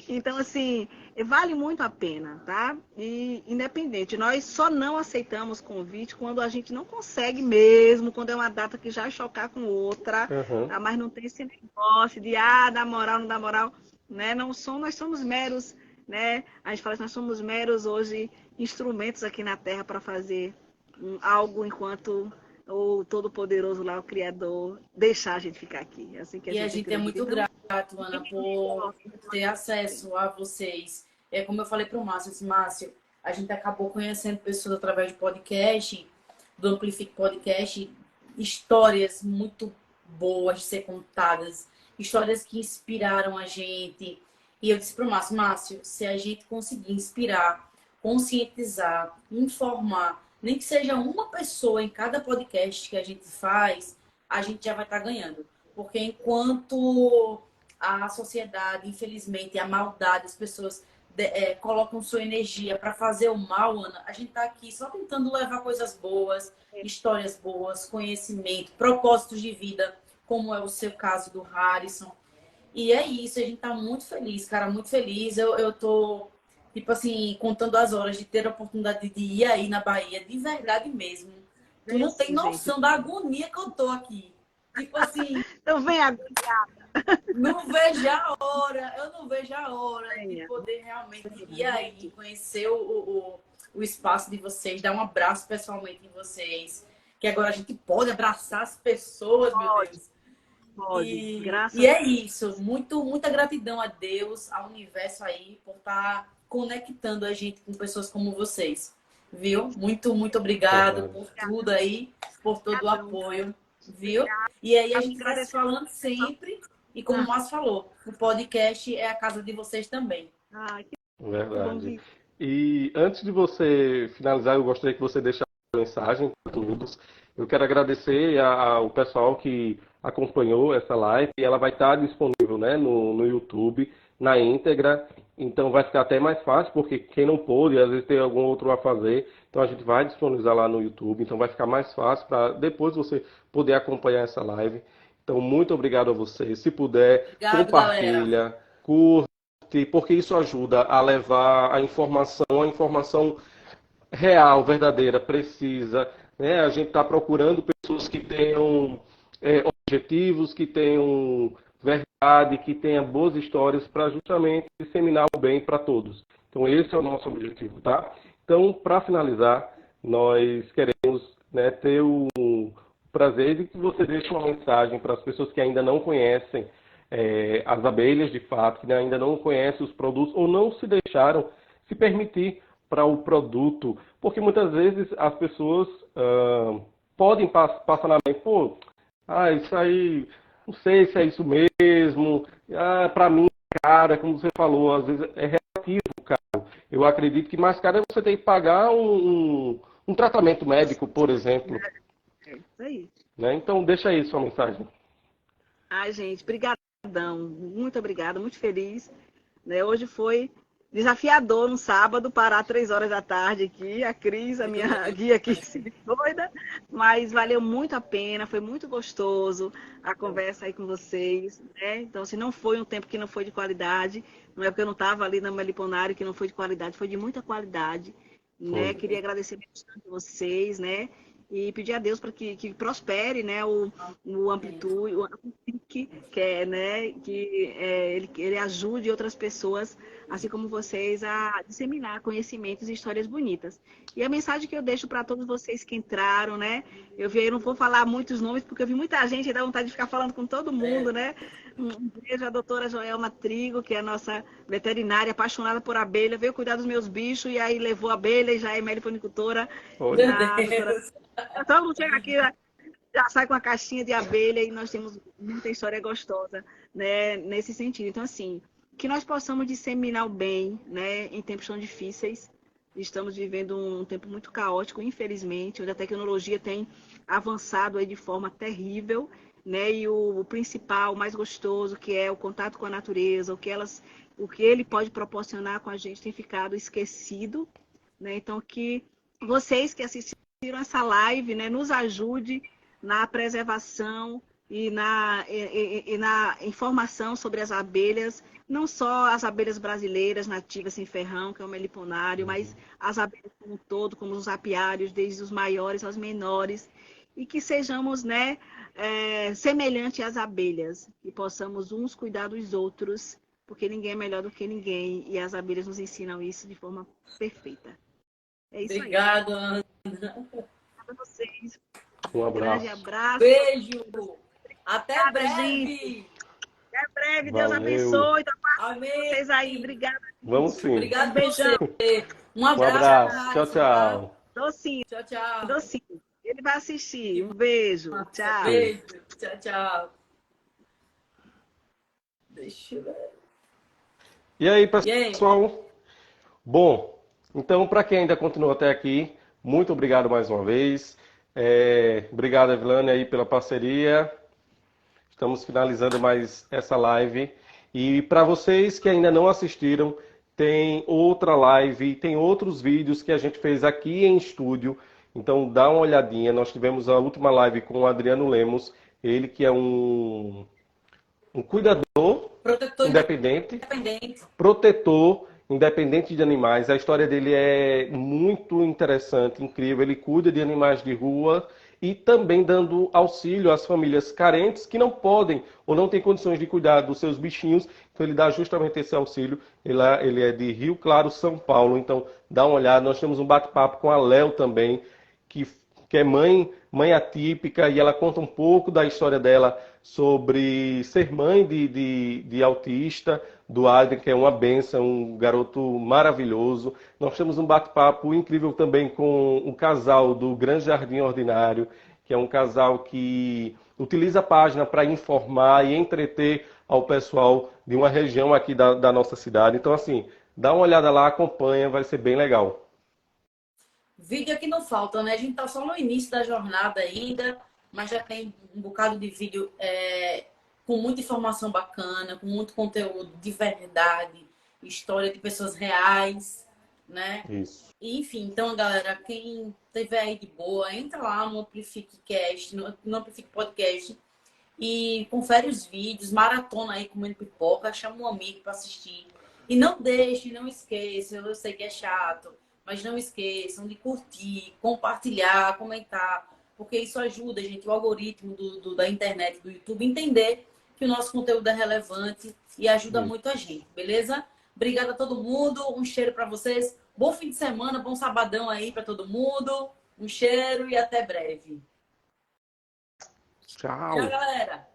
Então, assim, vale muito a pena, tá? E independente, nós só não aceitamos convite quando a gente não consegue mesmo, quando é uma data que já chocar com outra, tá? Mas não tem esse negócio de, dá moral, não dá moral, né? Nós somos meros, né? A gente fala que nós somos meros hoje instrumentos aqui na Terra para fazer algo enquanto o Todo-Poderoso lá, o Criador, deixar a gente ficar aqui. Assim que a gente é muito grato, Ana, por ter acesso a vocês. Como eu falei para o Márcio, Márcio, a gente acabou conhecendo pessoas através do podcast, do Amplifique Podcast, histórias muito boas de ser contadas, histórias que inspiraram a gente. E eu disse para o Márcio, se a gente conseguir inspirar, conscientizar, informar, nem que seja uma pessoa em cada podcast que a gente faz, a gente já vai estar ganhando. Porque enquanto a sociedade, infelizmente, a maldade, as pessoas colocam sua energia para fazer o mal, Ana, a gente está aqui só tentando levar coisas boas, histórias boas, conhecimento, propósitos de vida, como é o seu caso do Harrison. E é isso, a gente está muito feliz, cara, muito feliz. Eu tô... tipo assim, contando as horas de ter a oportunidade de ir aí na Bahia, de verdade mesmo. Tu não tem noção da agonia que eu tô aqui. Tipo assim... Então vem agoniada. Não vejo a hora, eu não vejo a hora de poder realmente ir aí, conhecer o espaço de vocês, dar um abraço pessoalmente em vocês. Que agora a gente pode abraçar as pessoas, meu Deus. Pode, e é isso. Muita gratidão a Deus, ao universo aí, por estar conectando a gente com pessoas como vocês, viu? Muito obrigado por tudo aí, por todo o apoio, viu? E aí a gente vai se falando sempre, e como o Márcio falou, o podcast é a casa de vocês também. Verdade. E antes de você finalizar, eu gostaria que você deixasse uma mensagem para todos. Eu quero agradecer ao pessoal que acompanhou essa live, e ela vai estar disponível, né, no YouTube, na íntegra. Então vai ficar até mais fácil, porque quem não pôde, às vezes tem algum outro a fazer. Então a gente vai disponibilizar lá no YouTube. Então vai ficar mais fácil para depois você poder acompanhar essa live. Então muito obrigado a você. Se puder, compartilha, galera. Curte, porque isso ajuda a levar a informação real, verdadeira, precisa. Né? A gente está procurando pessoas que tenham objetivos, que tenham verdade, que tenha boas histórias para justamente disseminar o bem para todos. Então esse é o nosso objetivo, tá? Então, para finalizar, nós queremos, né, ter o prazer de que você deixe uma mensagem para as pessoas que ainda não conhecem as abelhas de fato, que ainda não conhecem os produtos ou não se deixaram se permitir para o produto, porque muitas vezes as pessoas podem passar na mente, pô, isso aí, não sei se é isso mesmo, para mim, cara, como você falou, às vezes é relativo, cara. Eu acredito que mais caro é você ter que pagar um tratamento médico, por exemplo. É isso aí. Né? Então, deixa aí sua mensagem. Ai, gente, brigadão. Muito obrigada, muito feliz. Né? Hoje foi desafiador no sábado, parar 3 horas da tarde aqui. A Cris, a minha guia aqui, se doida, mas valeu muito a pena, foi muito gostoso a conversa aí com vocês. Né? Então, se não foi um tempo que não foi de qualidade, não é porque eu não estava ali na Meliponário que não foi de qualidade, foi de muita qualidade. Né? Queria agradecer bastante a vocês, né? E pedir a Deus para que prospere, né, o Amplitude, o Amplifique, ele ajude outras pessoas, assim como vocês, a disseminar conhecimentos e histórias bonitas. E a mensagem que eu deixo para todos vocês que entraram, né, eu não vou falar muitos nomes, porque eu vi muita gente e dá vontade de ficar falando com todo mundo, né? Um beijo à doutora Joelma Trigo, que é a nossa veterinária, apaixonada por abelha, veio cuidar dos meus bichos e aí levou a abelha e já é meliponicultora. Todo mundo chega aqui, já sai com a caixinha de abelha e nós temos muita história gostosa, né, nesse sentido. Então, assim, que nós possamos disseminar o bem, né, em tempos tão difíceis. Estamos vivendo um tempo muito caótico, infelizmente, onde a tecnologia tem avançado aí de forma terrível, né, e o principal, o mais gostoso, que é o contato com a natureza, o que ele pode proporcionar com a gente tem ficado esquecido, né? Então, que vocês que assistiram essa live, né, nos ajude na preservação e na informação sobre as abelhas, não só as abelhas brasileiras nativas sem ferrão, que é o meliponário, mas as abelhas como um todo, como os apiários, desde os maiores aos menores, e que sejamos, né, semelhantes às abelhas, e possamos uns cuidar dos outros, porque ninguém é melhor do que ninguém, e as abelhas nos ensinam isso de forma perfeita. É isso. Obrigado, aí. Obrigada a vocês. Um abraço. Grande abraço. Beijo. Até breve. Gente. Até breve. Valeu. Deus abençoe. Amém. Vocês aí. Obrigada. Vamos sim. Obrigado, beijão. Um abraço. Tchau, tchau. Docinho. Tchau, tchau. Docinho. Ele vai assistir. Um beijo. Tchau. Beijo. Tchau, tchau. Deixa eu ver. E aí, pessoal? Bom, então, para quem ainda continuou até aqui, muito obrigado mais uma vez. Obrigado, Evelane, aí pela parceria. Estamos finalizando mais essa live. E para vocês que ainda não assistiram, tem outra live, tem outros vídeos que a gente fez aqui em estúdio. Então, dá uma olhadinha. Nós tivemos a última live com o Adriano Lemos, ele que é um cuidador independente, protetor independente de animais. A história dele é muito interessante, incrível. Ele cuida de animais de rua e também dando auxílio às famílias carentes que não podem ou não têm condições de cuidar dos seus bichinhos. Então ele dá justamente esse auxílio. Ele é de Rio Claro, São Paulo. Então dá uma olhada. Nós temos um bate-papo com a Léo também, que é mãe atípica, e ela conta um pouco da história dela sobre ser mãe de autista, do Adrien, que é uma benção, um garoto maravilhoso. Nós temos um bate-papo incrível também com o casal do Grande Jardim Ordinário, que é um casal que utiliza a página para informar e entreter ao pessoal de uma região aqui da nossa cidade. Então, assim, dá uma olhada lá, acompanha, vai ser bem legal. Vídeo aqui não falta, né? A gente tá só no início da jornada ainda, mas já tem um bocado de vídeo com muita informação bacana, com muito conteúdo de verdade, história de pessoas reais, né? Isso. Enfim, então, galera, quem estiver aí de boa, entra lá no Amplificast, no Amplific Podcast e confere os vídeos, maratona aí comendo pipoca, chama um amigo para assistir. E não esqueça, eu sei que é chato, mas não esqueçam de curtir, compartilhar, comentar, porque isso ajuda, gente, o algoritmo da internet, do YouTube, entender que o nosso conteúdo é relevante e ajuda muito a gente, beleza? Obrigada a todo mundo, um cheiro para vocês, bom fim de semana, bom sabadão aí para todo mundo, um cheiro e até breve. Tchau. Tchau, galera.